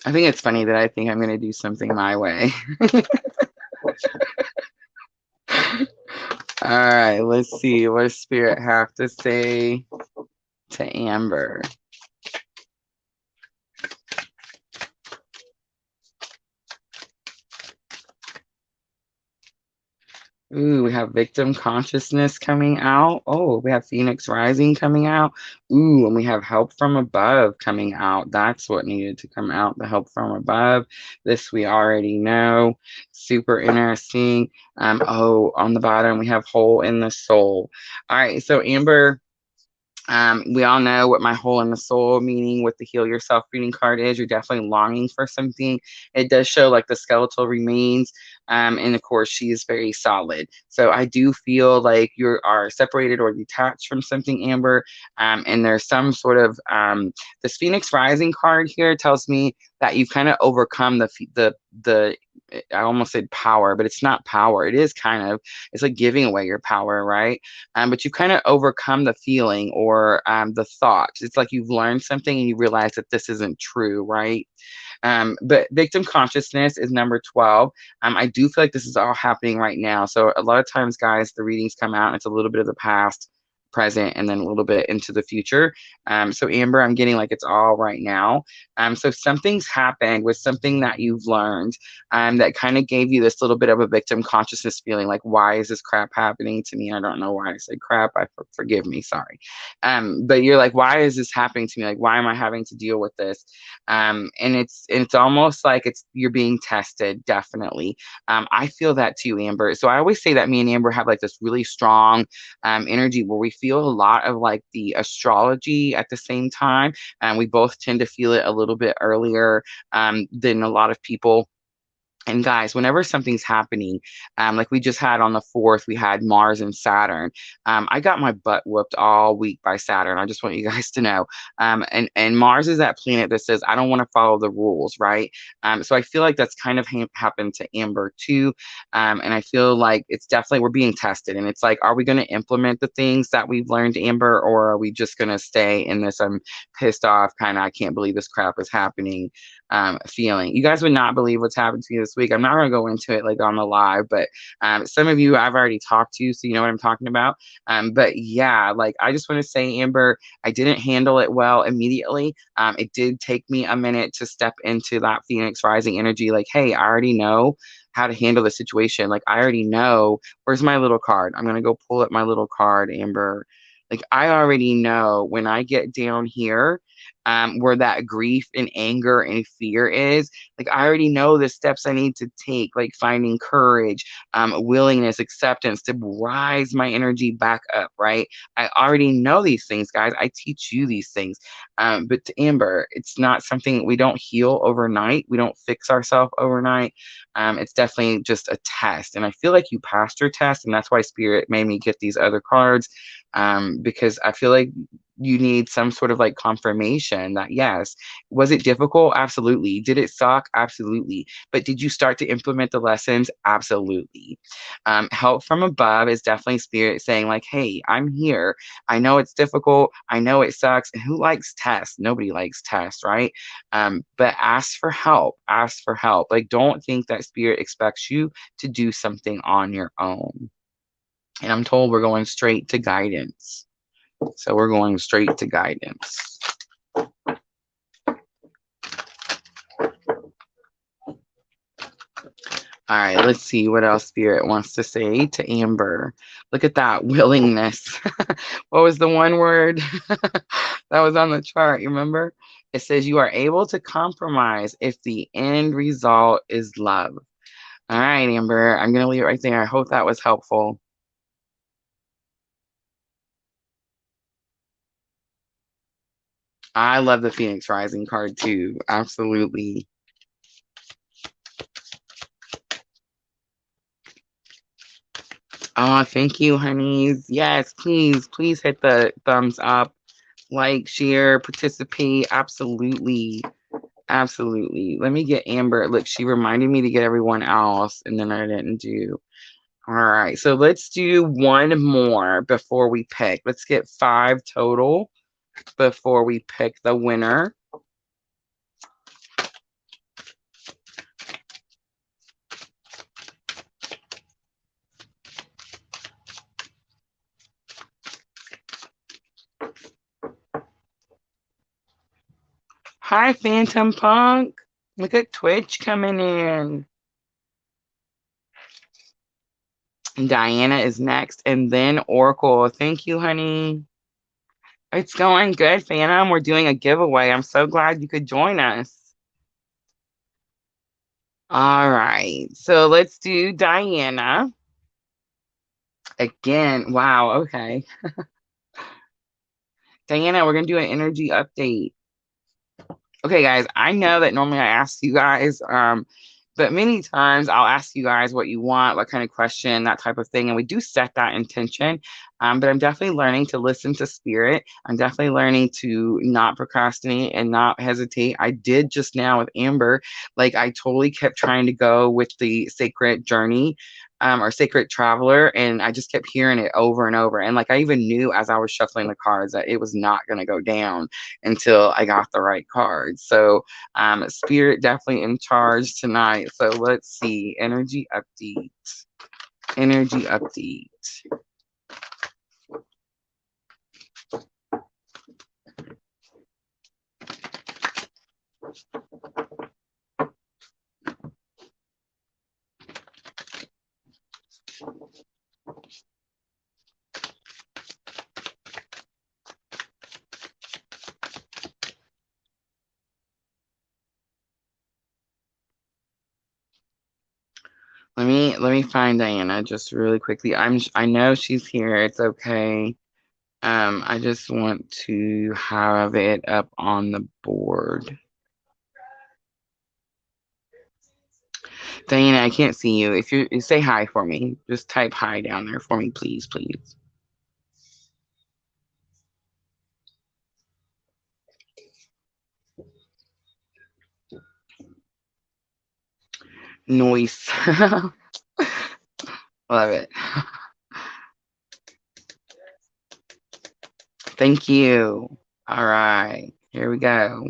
I think it's funny that I think I'm going to do something my way. All right, let's see. What does Spirit have to say to Amber? Ooh, we have victim consciousness coming out. Oh, we have Phoenix rising coming out. Ooh, and we have help from above coming out. That's what needed to come out, the help from above. This we already know. Super interesting. Oh, on the bottom, we have hole in the soul. All right, so Amber, we all know what my hole in the soul meaning with the heal yourself reading card is. You're definitely longing for something. It does show like the skeletal remains. And of course, she is very solid. So I do feel like you are separated or detached from something, Amber. And there's some sort of this Phoenix Rising card here tells me that you've kind of overcome the I almost said power, but it's not power. It is kind of, it's like giving away your power, right? But you kind of overcome the feeling or the thoughts. It's like you've learned something and you realize that this isn't true, right? But victim consciousness is number 12. I do feel like this is all happening right now. So a lot of times, guys, the readings come out and it's a little bit of the past, present, and then a little bit into the future. So Amber, I'm getting like it's all right now. So something's happened with something that you've learned that kind of gave you this little bit of a victim consciousness feeling like, why is this crap happening to me? I don't know why I said crap. Forgive me, sorry. But you're like, why is this happening to me? Like, why am I having to deal with this? And it's almost like it's you're being tested, definitely. I feel that too, Amber. So I always say that me and Amber have like this really strong energy where we feel a lot of like the astrology at the same time. And we both tend to feel it a little bit earlier than a lot of people. And guys, whenever something's happening, like we just had on the 4th, we had Mars and Saturn. I got my butt whooped all week by Saturn. I just want you guys to know. And Mars is that planet that says, I don't want to follow the rules, right? So I feel like that's kind of happened to Amber too. And I feel like it's definitely, we're being tested. And it's like, are we going to implement the things that we've learned, Amber, or are we just going to stay in this, I'm pissed off, kind of, I can't believe this crap is happening feeling? You guys would not believe what's happened to me this week. I'm not going to go into it like on the live, but some of you I've already talked to, so you know what I'm talking about. But yeah, like I just want to say, Amber, I didn't handle it well immediately. It did take me a minute to step into that Phoenix Rising energy. Like, hey, I already know how to handle the situation. Like, I already know. Where's my little card? I'm going to go pull up my little card, Amber. Like, I already know when I get down here, where that grief and anger and fear is, like I already know the steps I need to take, like finding courage, willingness, acceptance to rise my energy back up, right? I already know these things, guys. I teach you these things. But to Amber, it's not something we don't heal overnight. We don't fix ourselves overnight. It's definitely just a test. And I feel like you passed your test, and that's why Spirit made me get these other cards. Because I feel like you need some sort of like confirmation that yes, was it difficult? Absolutely. Did it suck? Absolutely. But did you start to implement the lessons? Absolutely. Help from above is definitely Spirit saying like, hey, I'm here. I know it's difficult. I know it sucks. And who likes tests? Nobody likes tests, right? But ask for help. Ask for help. Like, don't think that Spirit expects you to do something on your own. And I'm told we're going straight to guidance. So we're going straight to guidance. All right, let's see what else Spirit wants to say to Amber. Look at that willingness. What was the one word that was on the chart? You remember? It says you are able to compromise if the end result is love. All right, Amber, I'm going to leave it right there. I hope that was helpful. I love the Phoenix Rising card too. Absolutely. Oh, thank you, honeys. Yes, please hit the thumbs up, like, share, participate. Absolutely. Absolutely. Let me get Amber. Look, she reminded me to get everyone else, and then I didn't do. All right. So let's do one more before we pick. Let's get 5 total before we pick the winner. Hi, Phantom Punk. Look at Twitch coming in. Diana is next, and then Oracle. Thank you, honey. It's going good, Phantom. We're doing a giveaway. I'm so glad you could join us. All right. So let's do Diana. Again. Wow. Okay. Diana, we're going to do an energy update. Okay, guys, I know that normally I ask you guys, but many times I'll ask you guys what you want, what kind of question, that type of thing. And we do set that intention. But I'm definitely learning to listen to spirit. I'm definitely learning to not procrastinate and not hesitate. I did just now with Amber, like I totally kept trying to go with the sacred journey. Or sacred traveler, and I just kept hearing it over and over. And like I even knew as I was shuffling the cards that it was not going to go down until I got the right card. So spirit definitely in charge tonight. So let's see. Energy update. Energy update. Let me find Diana just really quickly. I know she's here. It's okay. I just want to have it up on the board. Diana, I can't see you. If you say hi for me, just type hi down there for me, please, please. Noise. Love it. Thank you. All right, here we go.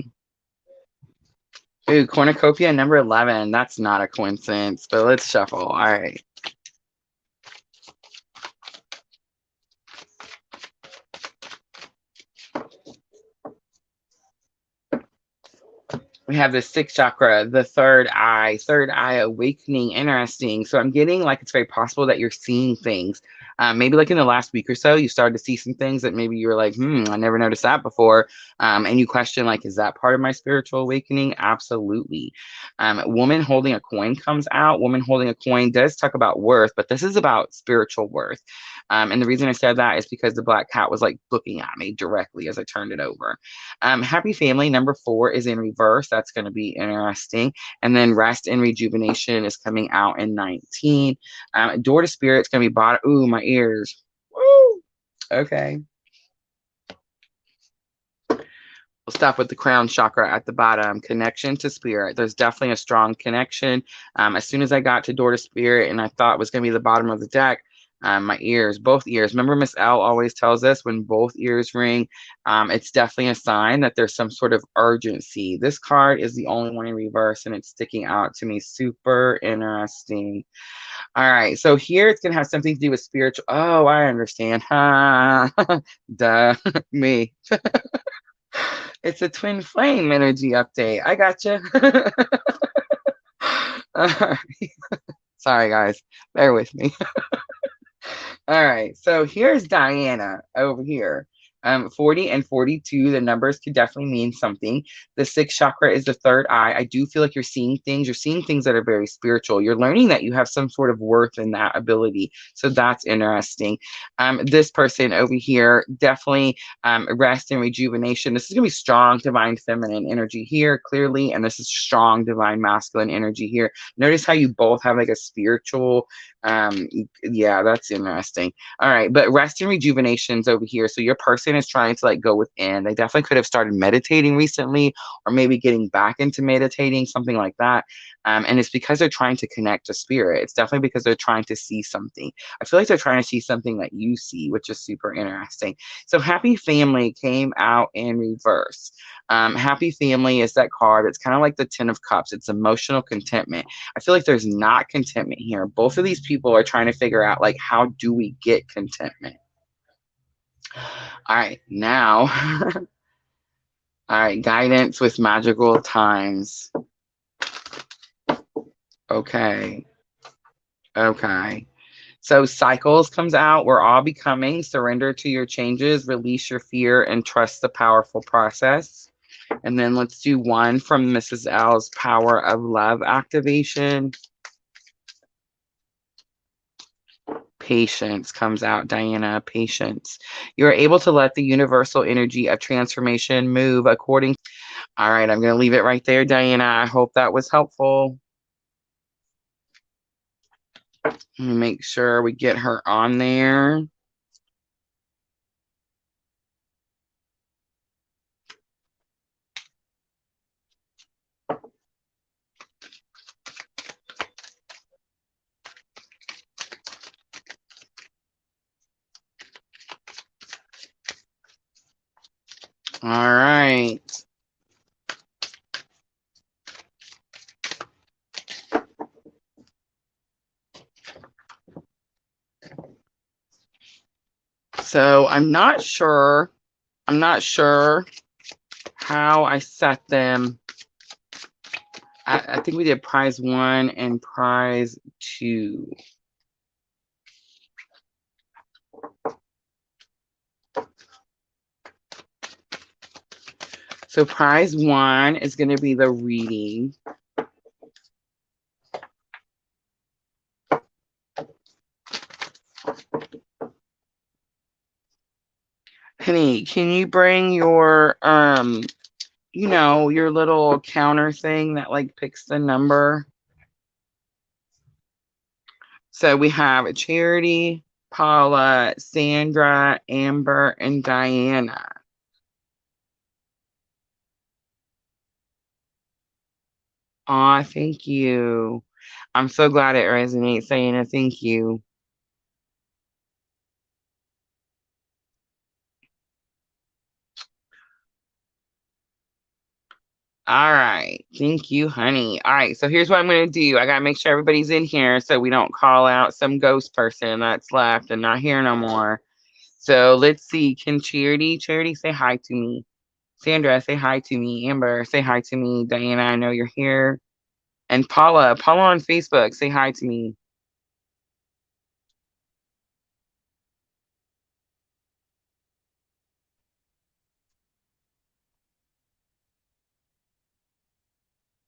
Ooh, cornucopia number 11. That's not a coincidence, but let's shuffle. All right. We have the sixth chakra, the third eye awakening. Interesting. So I'm getting like it's very possible that you're seeing things. Maybe like in the last week or so, you started to see some things that maybe you were like, I never noticed that before. And you question, like, is that part of my spiritual awakening? Absolutely. Woman holding a coin comes out. Woman holding a coin does talk about worth, but this is about spiritual worth. And the reason I said that is because the black cat was like looking at me directly as I turned it over. Happy family number 4 is in reverse. That's going to be interesting. And then rest and rejuvenation is coming out in 19. Door to spirit's going to be bottom. Ooh, my ears. Woo. Okay. We'll stop with the crown chakra at the bottom. Connection to spirit. There's definitely a strong connection. As soon as I got to door to spirit and I thought it was going to be the bottom of the deck, my ears, both ears. Remember, Miss L always tells us when both ears ring, it's definitely a sign that there's some sort of urgency. This card is the only one in reverse, and it's sticking out to me. Super interesting. All right, so here it's gonna have something to do with spiritual. Oh, I understand. Duh, me. It's a twin flame energy update. I gotcha. All right. Sorry, guys. Bear with me. All right. So here's Diana over here. 40 and 42, the numbers could definitely mean something. The sixth chakra is the third eye. I do feel like you're seeing things. You're seeing things that are very spiritual. You're learning that you have some sort of worth in that ability. So that's interesting. This person over here, definitely rest and rejuvenation. This is going to be strong divine feminine energy here, clearly. And this is strong divine masculine energy here. Notice how you both have like a spiritual, yeah, that's interesting. All right, but rest and rejuvenation's over here. So your person is trying to like go within. They definitely could have started meditating recently, or maybe getting back into meditating, something like that. And it's because they're trying to connect to spirit. It's definitely because they're trying to see something. I feel like they're trying to see something that you see, which is super interesting. So happy family came out in reverse. Happy family is that card. It's kind of like the 10 of cups. It's emotional contentment. I feel like there's not contentment here. Both of these people are trying to figure out like, how do we get contentment? All right, now, all right, guidance with magical times. Okay. Okay. So cycles comes out. We're all becoming. Surrender to your changes, release your fear, and trust the powerful process. And then let's do one from Mrs. L's Power of Love activation. Patience comes out, Diana. Patience. You're able to let the universal energy of transformation move according. All right, I'm going to leave it right there, Diana. I hope that was helpful. Let me make sure we get her on there. All right. So I'm not sure how I set them. I think we did prize 1 and prize 2. So prize 1 is going to be the reading. Honey, can you bring your your little counter thing that like picks the number? So we have Charity, Paula, Sandra, Amber, and Diana. Aw, thank you. I'm so glad it resonates, Diana. Thank you. All right. Thank you, honey. All right. So here's what I'm going to do. I got to make sure everybody's in here so we don't call out some ghost person that's left and not here no more. So let's see. Can Charity say hi to me? Sandra, say hi to me. Amber, say hi to me. Diana, I know you're here. And Paula on Facebook, say hi to me.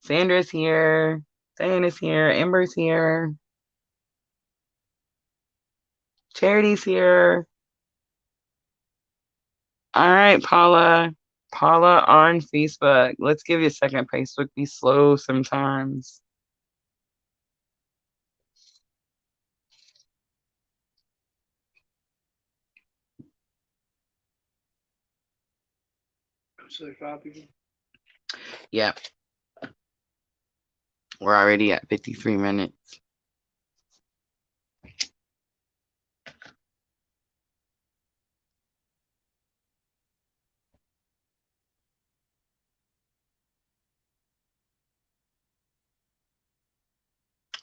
Sandra's here. Diana's here. Amber's here. Charity's here. All right, Paula. Paula on Facebook. Let's give you a second. Facebook be slow sometimes. Yep. We're already at 53 minutes.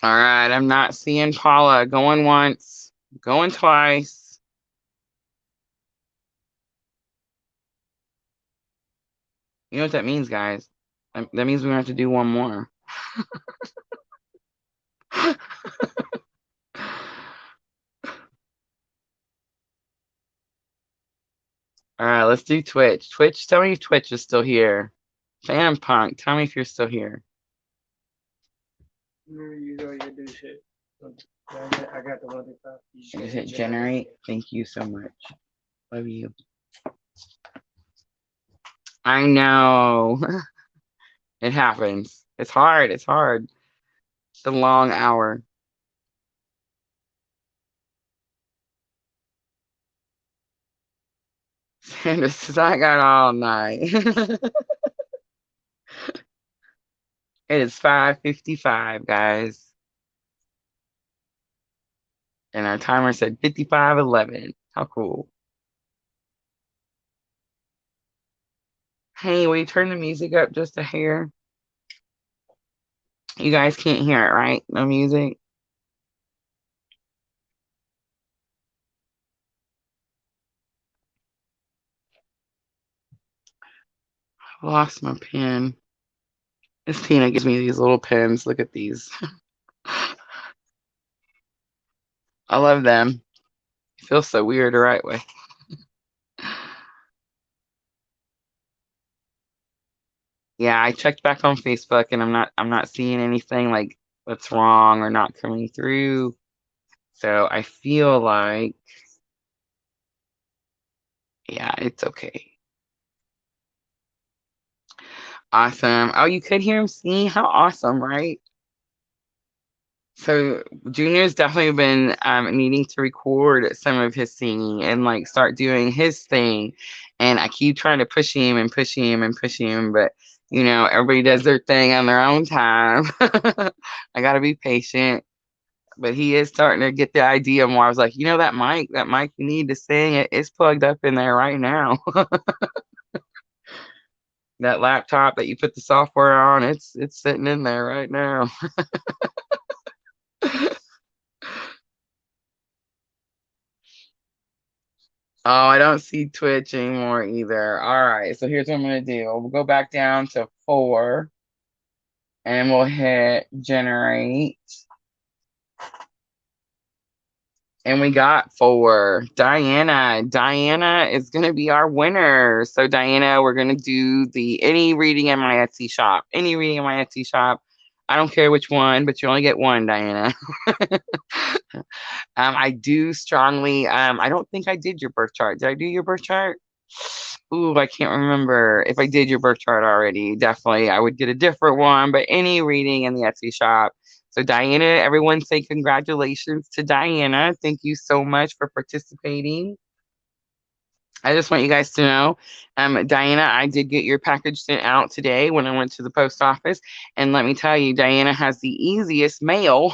All right, I'm not seeing Paula. Going once, going twice. You know what that means, guys? That means we have to do one more. All right, let's do Twitch. Twitch, tell me if Twitch is still here. Phantom Punk, tell me if you're still here. You go, you do shit. I got the one that just hit generate. Thank you so much. Love you. I know. It happens. It's hard. It's hard. It's a long hour. Sandra says, I got all night. It is 5:55, guys. And our timer said 55:11. How cool. Hey, will you turn the music up just a hair? You guys can't hear it, right? No music. I lost my pen. Miss Tina gives me these little pens. Look at these. I love them. It feels so weird the right way. Yeah, I checked back on Facebook and I'm not seeing anything like what's wrong or not coming through. So I feel like yeah, it's okay. Awesome. Oh, you could hear him sing. How awesome, right? So Junior's definitely been needing to record some of his singing and like start doing his thing. And I keep trying to push him and push him and push him, but you know, everybody does their thing on their own time. I gotta be patient. But he is starting to get the idea more. I was like, you know, that mic you need to sing, it's plugged up in there right now. That laptop that you put the software on, it's sitting in there right now. Oh, I don't see Twitch anymore either. All right, so here's what I'm gonna do. We'll go back down to 4 and we'll hit generate. And we got 4. Diana. Diana is gonna be our winner. So Diana, we're gonna do the any reading in my Etsy shop. Any reading in my Etsy shop. I don't care which one, but you only get one, Diana. I do strongly. I don't think I did your birth chart. Did I do your birth chart? Ooh, I can't remember if I did your birth chart already. Definitely, I would get a different one. But any reading in the Etsy shop. So Diana, everyone say congratulations to Diana. Thank you so much for participating. I just want you guys to know, Diana, I did get your package sent out today when I went to the post office. And let me tell you, Diana has the easiest mail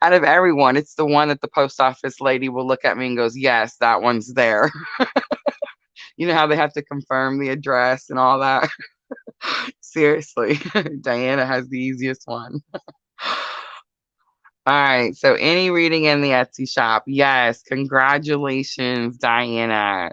out of everyone. It's the one that the post office lady will look at me and goes, yes, that one's there. You know how they have to confirm the address and all that? Seriously, Diana has the easiest one. All right, so any reading in the Etsy shop. Yes, congratulations, Diana.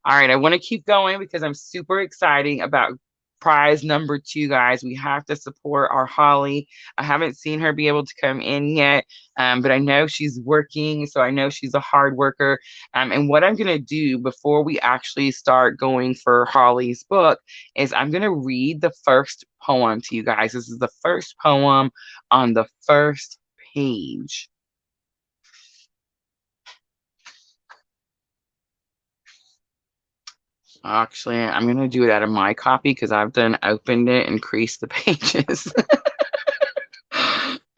All right, I want to keep going because I'm super excited about prize number 2, guys. We have to support our Holly. I haven't seen her be able to come in yet, but I know she's working, so I know she's a hard worker. And what I'm going to do before we actually start going for Holly's book is I'm going to read the first poem to you guys. This is the first poem on the first page. Actually, I'm going to do it out of my copy because I've done opened it and creased the pages.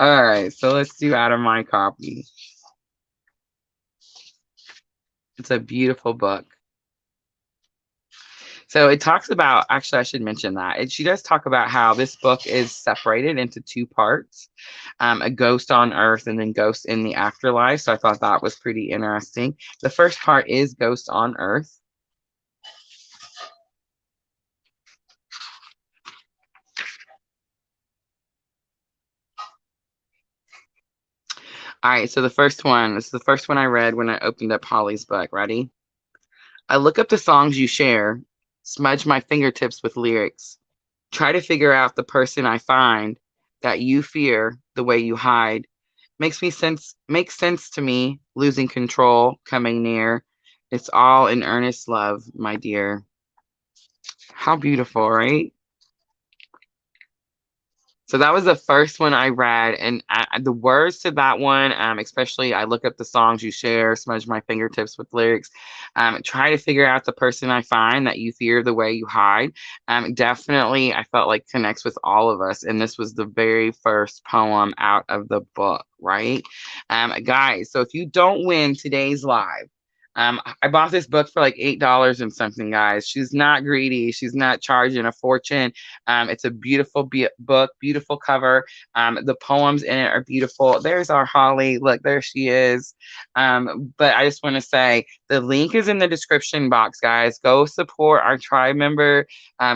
All right, so let's do out of my copy. It's a beautiful book. So it talks about, actually, I should mention that. She does talk about how this book is separated into 2 parts, a ghost on Earth and then ghost in the afterlife. So I thought that was pretty interesting. The first part is ghost on Earth. All right, so this is the first one I read when I opened up Holly's book. Ready? I look up the songs you share, smudge my fingertips with lyrics, try to figure out the person I find that you fear the way you hide. Makes sense to me, losing control, coming near. It's all in earnest love, my dear. How beautiful, right? So that was the first one I read, and the words to that one, especially I look up the songs you share, smudge my fingertips with lyrics, try to figure out the person I find that you fear the way you hide. Definitely, I felt like connects with all of us, and this was the very first poem out of the book, right? Guys, so if you don't win today's live, I bought this book for like $8 and something, guys. She's not greedy. She's not charging a fortune. It's a beautiful book, beautiful cover. The poems in it are beautiful. There's our Holly. Look, there she is. But I just want to say the link is in the description box, guys. Go support our tribe member.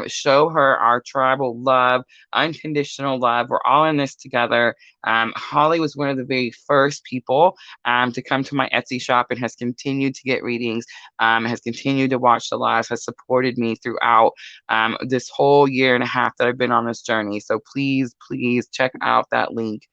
Show her our tribal love, unconditional love. We're all in this together. Holly was one of the very first people to come to my Etsy shop and has continued to get readings, has continued to watch the lives, has supported me throughout this whole year and a half that I've been on this journey. So please, please check out that link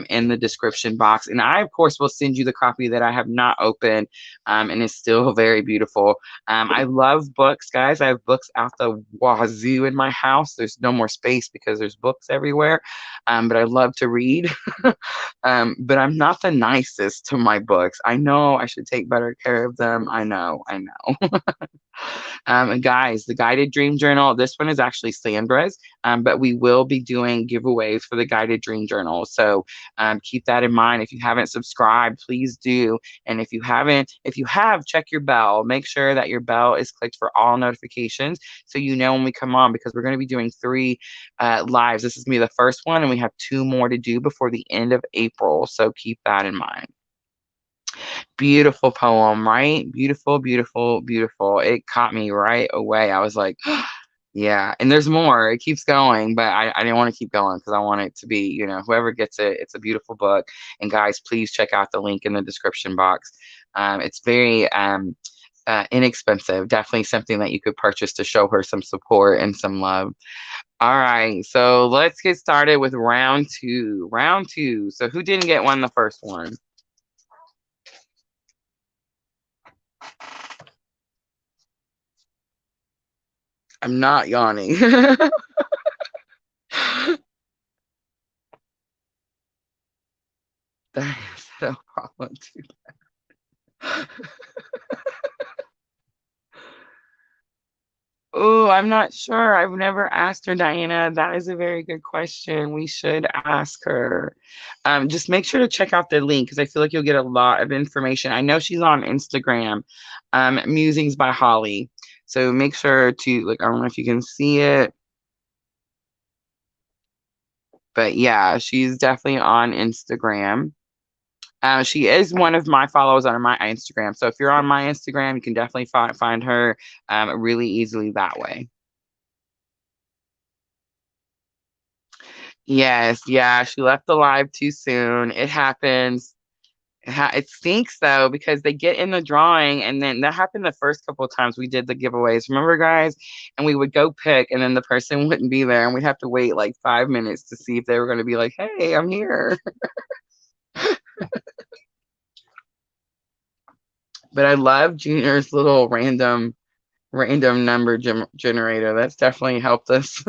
in the description box. And I, of course, will send you the copy that I have not opened and is still very beautiful. I love books, guys. I have books out the wazoo in my house. There's no more space because there's books everywhere. But I love to read. But I'm not the nicest to my books. I know I should take better care of them. I know, I know. Guys, the guided dream journal, this one is actually Sandra's, but we will be doing giveaways for the guided dream journal. So keep that in mind. If you haven't subscribed, please do. And if you haven't, if you have, check your bell. Make sure that your bell is clicked for all notifications so you know when we come on, because we're going to be doing 3 lives. This is going to be the first one, and we have 2 more to do before the end of April. So keep that in mind. Beautiful poem, right? Beautiful, beautiful, beautiful. It caught me right away. I was like, yeah. And there's more. It keeps going, but I didn't want to keep going because I want it to be, whoever gets it, it's a beautiful book. And guys, please check out the link in the description box. It's very inexpensive. Definitely something that you could purchase to show her some support and some love. All right. So let's get started with round 2. Round 2. So who didn't get one the first one? I'm not yawning. That is no problem too. Oh, I'm not sure. I've never asked her, Diana. That is a very good question. We should ask her. Just make sure to check out the link because I feel like you'll get a lot of information. I know she's on Instagram, Musings by Holly. So make sure to, like, I don't know if you can see it, but yeah, she's definitely on Instagram. She is one of my followers on my Instagram. So if you're on my Instagram, you can definitely find her really easily that way. Yes, yeah, she left the live too soon. It happens. It stinks though because they get in the drawing, and then that happened the first couple of times we did the giveaways. Remember, guys? And we would go pick, and then the person wouldn't be there, and we'd have to wait like 5 minutes to see if they were going to be like, "Hey, I'm here." But I love Junior's little random number generator. That's definitely helped us.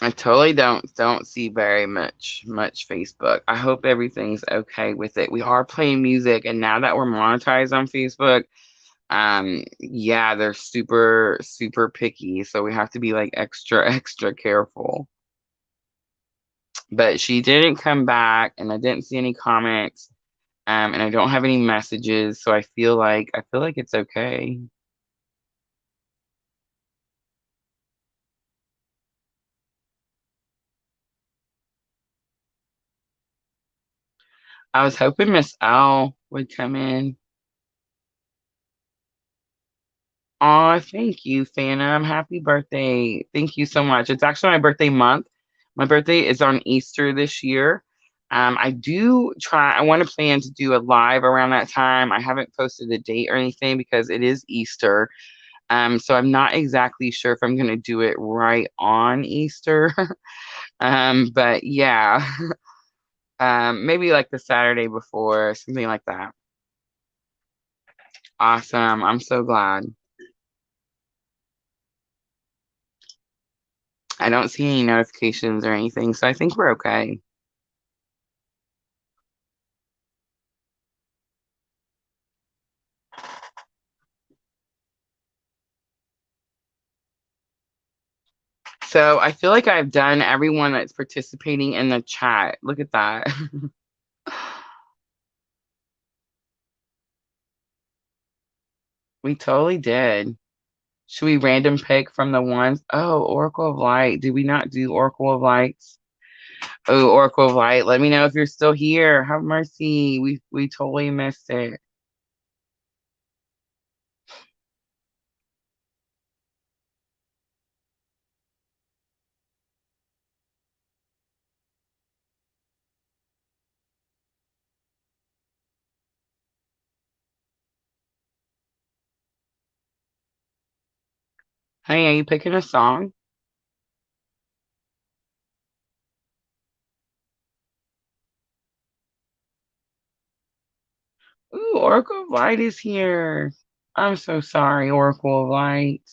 I totally don't see very much Facebook. I hope everything's okay with it. We are playing music, and now that we're monetized on Facebook, yeah, they're super picky, so we have to be like extra careful. But she didn't come back, and I didn't see any comments, and I don't have any messages, so I feel like it's okay. I was hoping Miss L would come in. Oh, thank you, Phantom. Happy birthday. Thank you so much. It's actually my birthday month. My birthday is on Easter this year. I want to plan to do a live around that time. I haven't posted a date or anything because it is Easter. So I'm not exactly sure if I'm gonna do it right on Easter. But yeah, maybe like the Saturday before, something like that. Awesome. I'm so glad. I don't see any notifications or anything, so I think we're okay. So I feel like I've done everyone that's participating in the chat. Look at that. We totally did. Should we random pick from the ones? Oh, Oracle of Light. Did we not do Oracle of Lights? Oh, Oracle of Light. Let me know if you're still here. Have mercy. We totally missed it. Hey, are you picking a song? Ooh, Oracle of Light is here. I'm so sorry, Oracle of Light.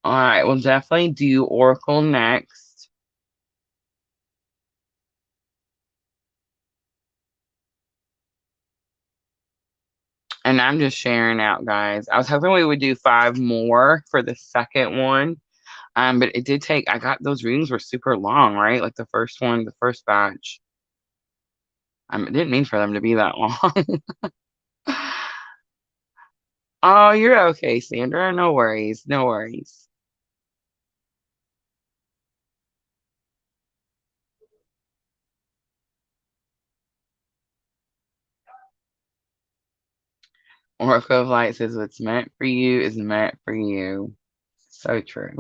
All right, we'll definitely do Oracle next. And I'm just sharing out, guys. I was hoping we would do 5 more for the second one. But it did take, I got those readings were super long, right? Like the first one, the first batch. It didn't mean for them to be that long. Oh, you're okay, Sandra. No worries. No worries. Oracle of Light says what's meant for you is meant for you. So true.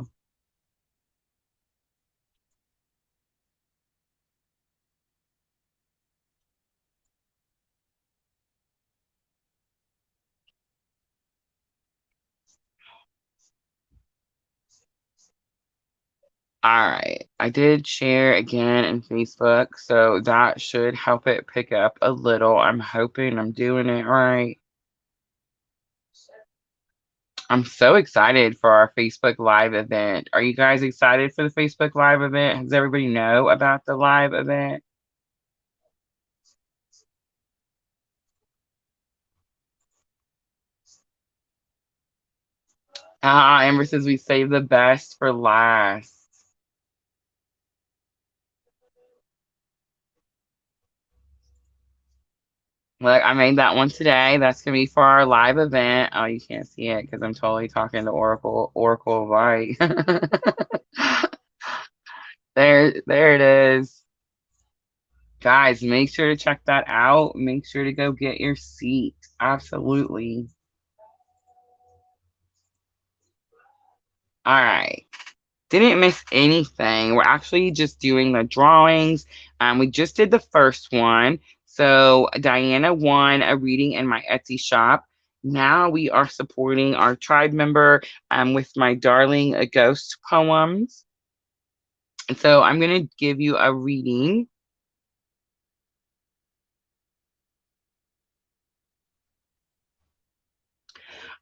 All right. I did share again in Facebook, so that should help it pick up a little. I'm hoping I'm doing it right. I'm so excited for our Facebook Live event. Are you guys excited for the Facebook Live event? Does everybody know about the live event? Amber says we save the best for last. Look, I made that one today. That's gonna be for our live event. Oh, you can't see it because I'm totally talking to Oracle of Light. There it is. Guys, make sure to check that out. Make sure to go get your seat. Absolutely. All right. Didn't miss anything. We're actually just doing the drawings. We just did the first one. So Diana won a reading in my Etsy shop. Now we are supporting our tribe member with my darling ghost poems. And so I'm going to give you a reading.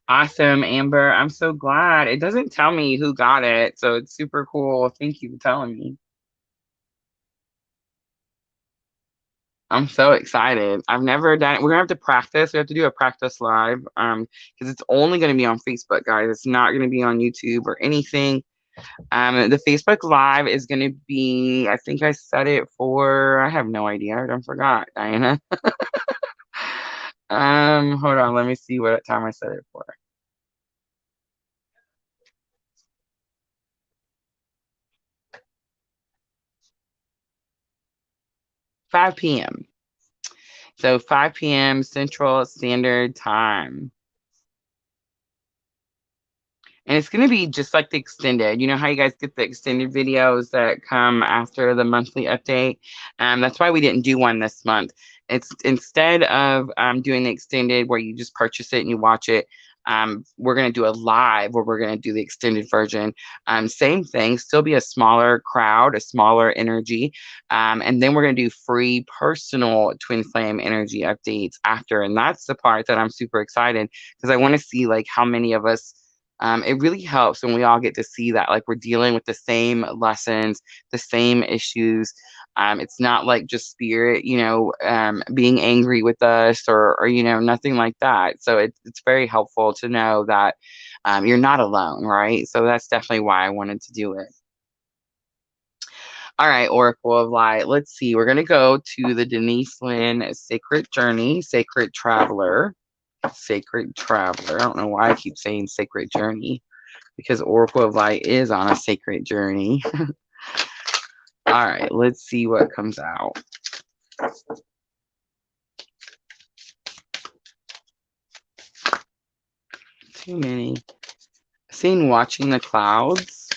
Awesome, Amber. I'm so glad. It doesn't tell me who got it, so it's super cool. Thank you for telling me. I'm so excited. I've never done it. We're gonna have to practice. We have to do a practice live. Because it's only gonna be on Facebook, guys. It's not gonna be on YouTube or anything. The Facebook Live is gonna be, I think I set it for, I have no idea. I don't forgot, Diana. Hold on, let me see what time I set it for. 5 p.m. So 5 p.m. Central Standard Time. And it's going to be just like the extended. You know how you guys get the extended videos that come after the monthly update? That's why we didn't do one this month. It's instead of doing the extended where you just purchase it and you watch it. We're going to do a live where we're going to do the extended version. Same thing, still be a smaller crowd, a smaller energy. And then we're going to do free personal twin flame energy updates after. And that's the part that I'm super excited because I want to see like how many of us it really helps when we all get to see that like we're dealing with the same lessons, the same issues. It's not like just spirit, being angry with us or nothing like that. So it's very helpful to know that you're not alone, right? So that's definitely why I wanted to do it. All right, Oracle of Light. Let's see. We're going to go to the Denise Lynn Sacred Journey, Sacred Traveler. Sacred Traveler. I don't know why I keep saying Sacred Journey because Oracle of Light is on a sacred journey. All right, let's see what comes out. Too many. Seen watching the clouds.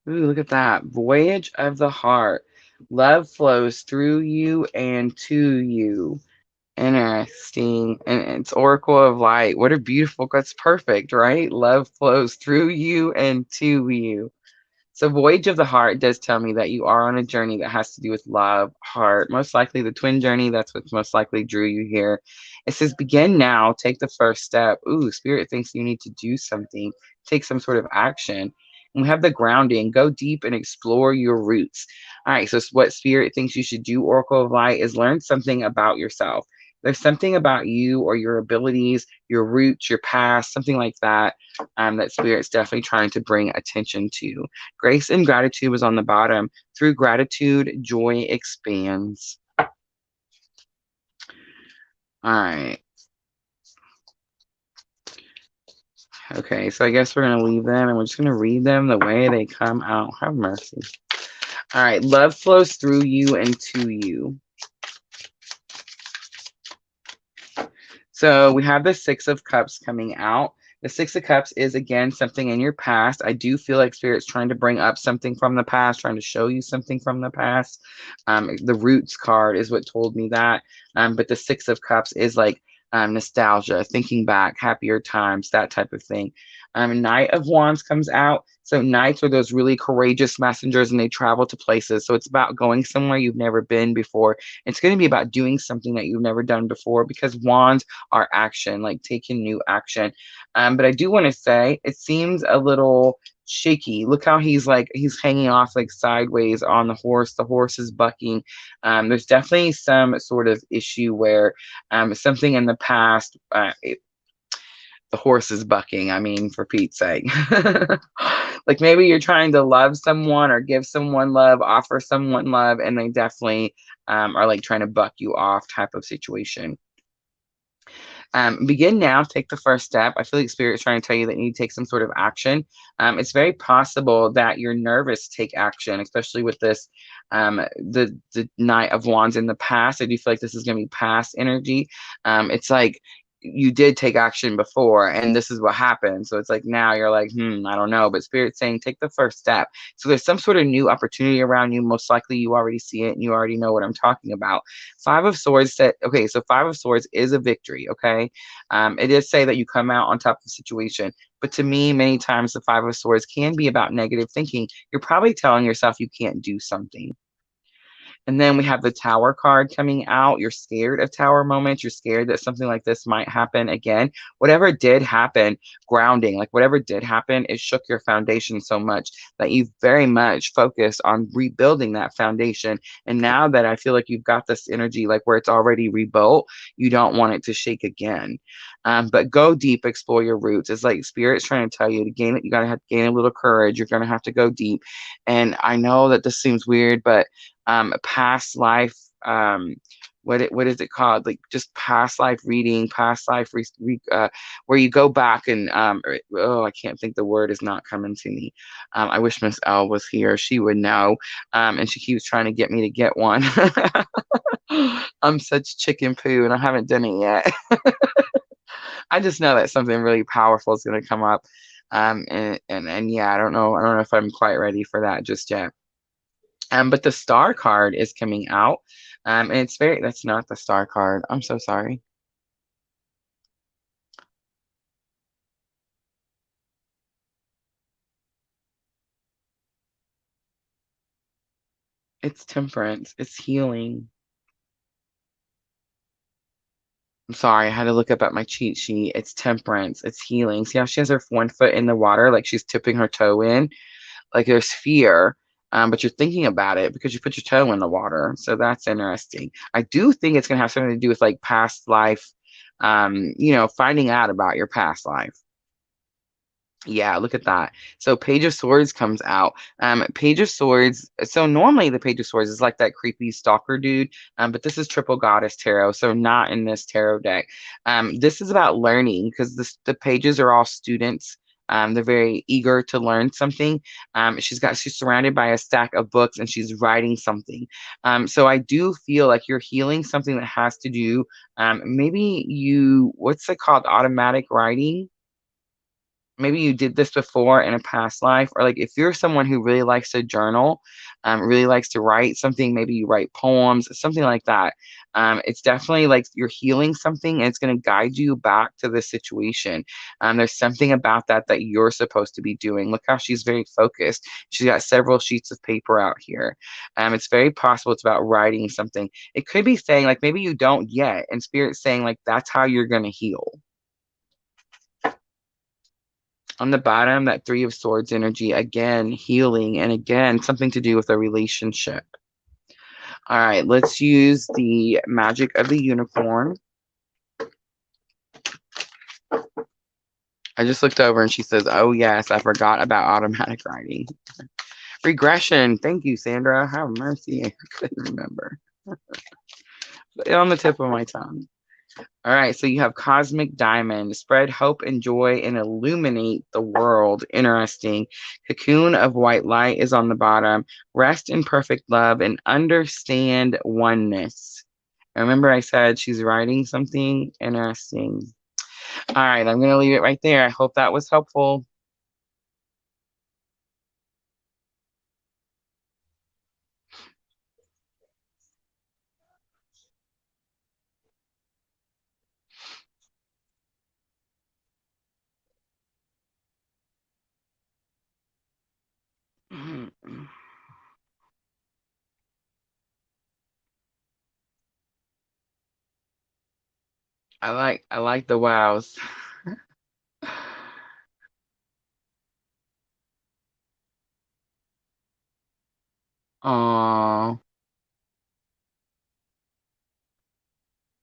Ooh, look at that. Voyage of the heart. Love flows through you and to you. Interesting. And it's Oracle of Light. What a beautiful, that's perfect, right? Love flows through you and to you. So, Voyage of the Heart does tell me that you are on a journey that has to do with love, heart, most likely the twin journey. That's what's most likely drew you here. It says, begin now, take the first step. Ooh, Spirit thinks you need to do something, take some sort of action. And we have the grounding, go deep and explore your roots. All right, so what Spirit thinks you should do, Oracle of Light, is learn something about yourself. There's something about you or your abilities, your roots, your past, something like that, that Spirit's definitely trying to bring attention to. Grace and gratitude was on the bottom. Through gratitude, joy expands. All right. Okay, so I guess we're going to leave them and we're just going to read them the way they come out. Have mercy. All right. Love flows through you and to you. So we have the Six of Cups coming out. The Six of Cups is, again, something in your past. I do feel like Spirit's trying to bring up something from the past, trying to show you something from the past. The Roots card is what told me that. But the Six of Cups is like nostalgia, thinking back, happier times, that type of thing. Knight of Wands comes out. So knights are those really courageous messengers and they travel to places. So it's about going somewhere you've never been before. It's going to be about doing something that you've never done before because wands are action, like taking new action. But I do want to say it seems a little shaky. Look how he's hanging off like sideways on the horse. The horse is bucking. There's definitely some sort of issue where something in the past, the horse is bucking. I mean, for Pete's sake. Like maybe you're trying to love someone or give someone love, offer someone love, and they definitely are like trying to buck you off type of situation. Begin now, take the first step. I feel like Spirit's trying to tell you that you need to take some sort of action. It's very possible that you're nervous to take action, especially with this, the Knight of Wands in the past. I do feel like this is going to be past energy. It's like you did take action before and this is what happened. So it's like now you're like, I don't know. But Spirit's saying take the first step. So there's some sort of new opportunity around you. Most likely you already see it and you already know what I'm talking about. Five of Swords said, okay, so Five of Swords is a victory, okay? It does say that you come out on top of the situation. But to me, many times the Five of Swords can be about negative thinking. You're probably telling yourself you can't do something. And then we have the Tower card coming out. You're scared of Tower moments. You're scared that something like this might happen again. Whatever did happen, grounding, like whatever did happen, it shook your foundation so much that you've very much focused on rebuilding that foundation. And now that I feel like you've got this energy, like where it's already rebuilt, you don't want it to shake again. But go deep, explore your roots. It's like Spirit's trying to tell you to gain it. You got to have to gain a little courage. You're going to have to go deep. And I know that this seems weird, but past life what is it called? Like just past life reading, past life where you go back and oh, I can't think, the word is not coming to me. I wish Miss L was here. She would know. And she keeps trying to get me to get one. I'm such chicken poo and I haven't done it yet. I just know that something really powerful is going to come up. And yeah, I don't know if I'm quite ready for that just yet. But the star card is coming out. And that's not the star card. I'm so sorry. It's temperance. It's healing. I'm sorry, I had to look up at my cheat sheet. It's temperance. It's healing. See how she has her one foot in the water, like she's tipping her toe in? Like there's fear, but you're thinking about it because you put your toe in the water. So that's interesting. I do think it's going to have something to do with like past life, finding out about your past life. Yeah, look at that. So Page of Swords comes out. Page of Swords. So normally the Page of Swords is like that creepy stalker dude. But this is Triple Goddess Tarot, so not in this tarot deck. This is about learning because the pages are all students. They're very eager to learn something. She's surrounded by a stack of books and she's writing something. So I do feel like you're healing something that has to do. Maybe what's it called? Automatic writing. Maybe you did this before in a past life, or like if you're someone who really likes to journal, really likes to write something, maybe you write poems, something like that. It's definitely like you're healing something and it's going to guide you back to the situation. There's something about that you're supposed to be doing. Look how she's very focused. She's got several sheets of paper out here. It's very possible it's about writing something. It could be saying like maybe you don't yet, and spirit's saying like that's how you're going to heal. On the bottom, that Three of Swords energy, again, healing, and again, something to do with a relationship. All right, let's use the magic of the unicorn. I just looked over and she says, oh, yes, I forgot about automatic writing. Regression. Thank you, Sandra. Have mercy. I couldn't remember. On the tip of my tongue. All right, so you have Cosmic Diamond. Spread hope and joy and illuminate the world. Interesting. Cocoon of White Light is on the bottom. Rest in perfect love and understand oneness. Remember I said she's writing something interesting. All right, I'm going to leave it right there. I hope that was helpful. I like the wows. Oh,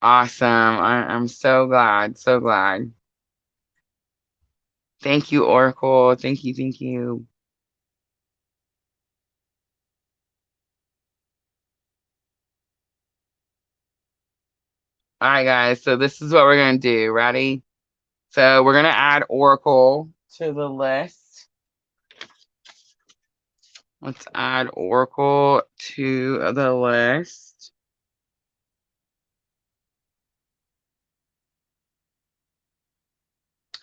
awesome. I'm so glad. So glad. Thank you, Oracle. Thank you. Thank you. All right, guys. So this is what we're going to do. Ready? So we're going to add Oracle to the list. Let's add Oracle to the list.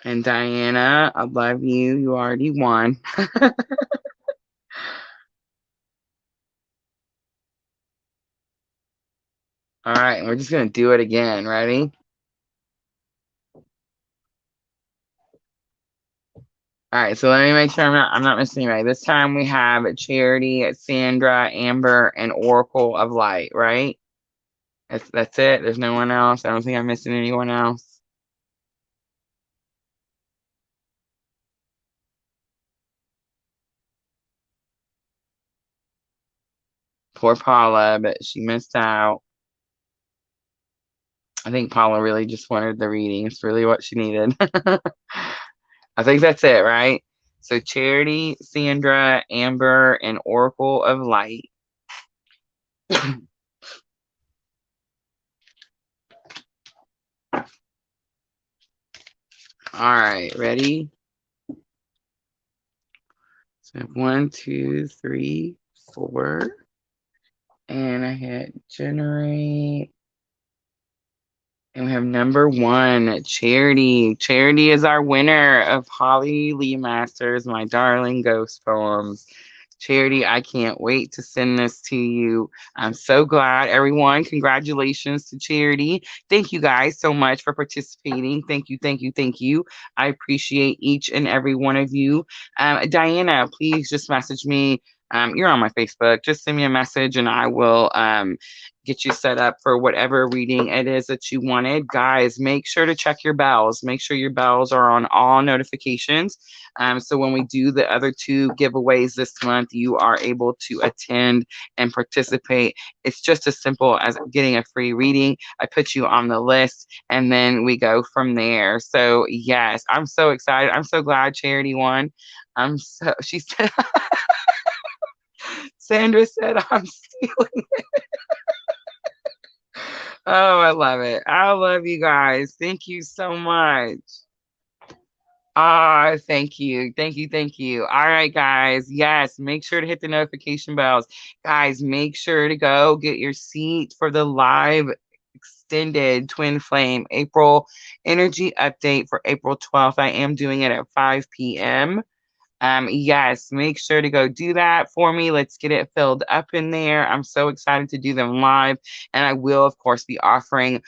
And Diana, I love you. You already won. All right, we're just going to do it again. Ready? All right, so let me make sure I'm not missing anybody. This time we have Charity, Sandra, Amber, and Oracle of Light, right? That's it. There's no one else. I don't think I'm missing anyone else. Poor Paula, but she missed out. I think Paula really just wanted the reading. It's really what she needed. I think that's it, right? So Charity, Sandra, Amber, and Oracle of Light. All right, ready? So 1, 2, 3, 4. And I hit generate. And we have number 1, Charity. Charity is our winner of Holly Lee Masters, My Darling Ghost Poems. Charity, I can't wait to send this to you. I'm so glad, everyone. Congratulations to Charity. Thank you guys so much for participating. Thank you, thank you, thank you. I appreciate each and every one of you. Diana, please just message me. You're on my Facebook. Just send me a message and I will get you set up for whatever reading it is that you wanted. Guys, make sure to check your bells. Make sure your bells are on all notifications. So when we do the other 2 giveaways this month, you are able to attend and participate. It's just as simple as getting a free reading. I put you on the list and then we go from there. So yes, I'm so excited. I'm so glad Charity won. She said, Sandra said, I'm stealing. Oh, I love it. I love you guys. Thank you so much. Ah, thank you. Thank you. Thank you. All right, guys. Yes, make sure to hit the notification bells. Guys, make sure to go get your seat for the live extended Twin Flame April energy update for April 12th. I am doing it at 5 p.m. Yes, make sure to go do that for me. Let's get it filled up in there. I'm so excited to do them live. And I will, of course, be offering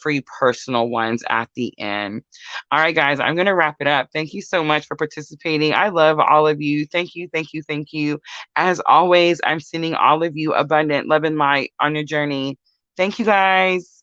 free personal ones at the end. All right, guys, I'm going to wrap it up. Thank you so much for participating. I love all of you. Thank you, thank you, thank you. As always, I'm sending all of you abundant love and light on your journey. Thank you, guys.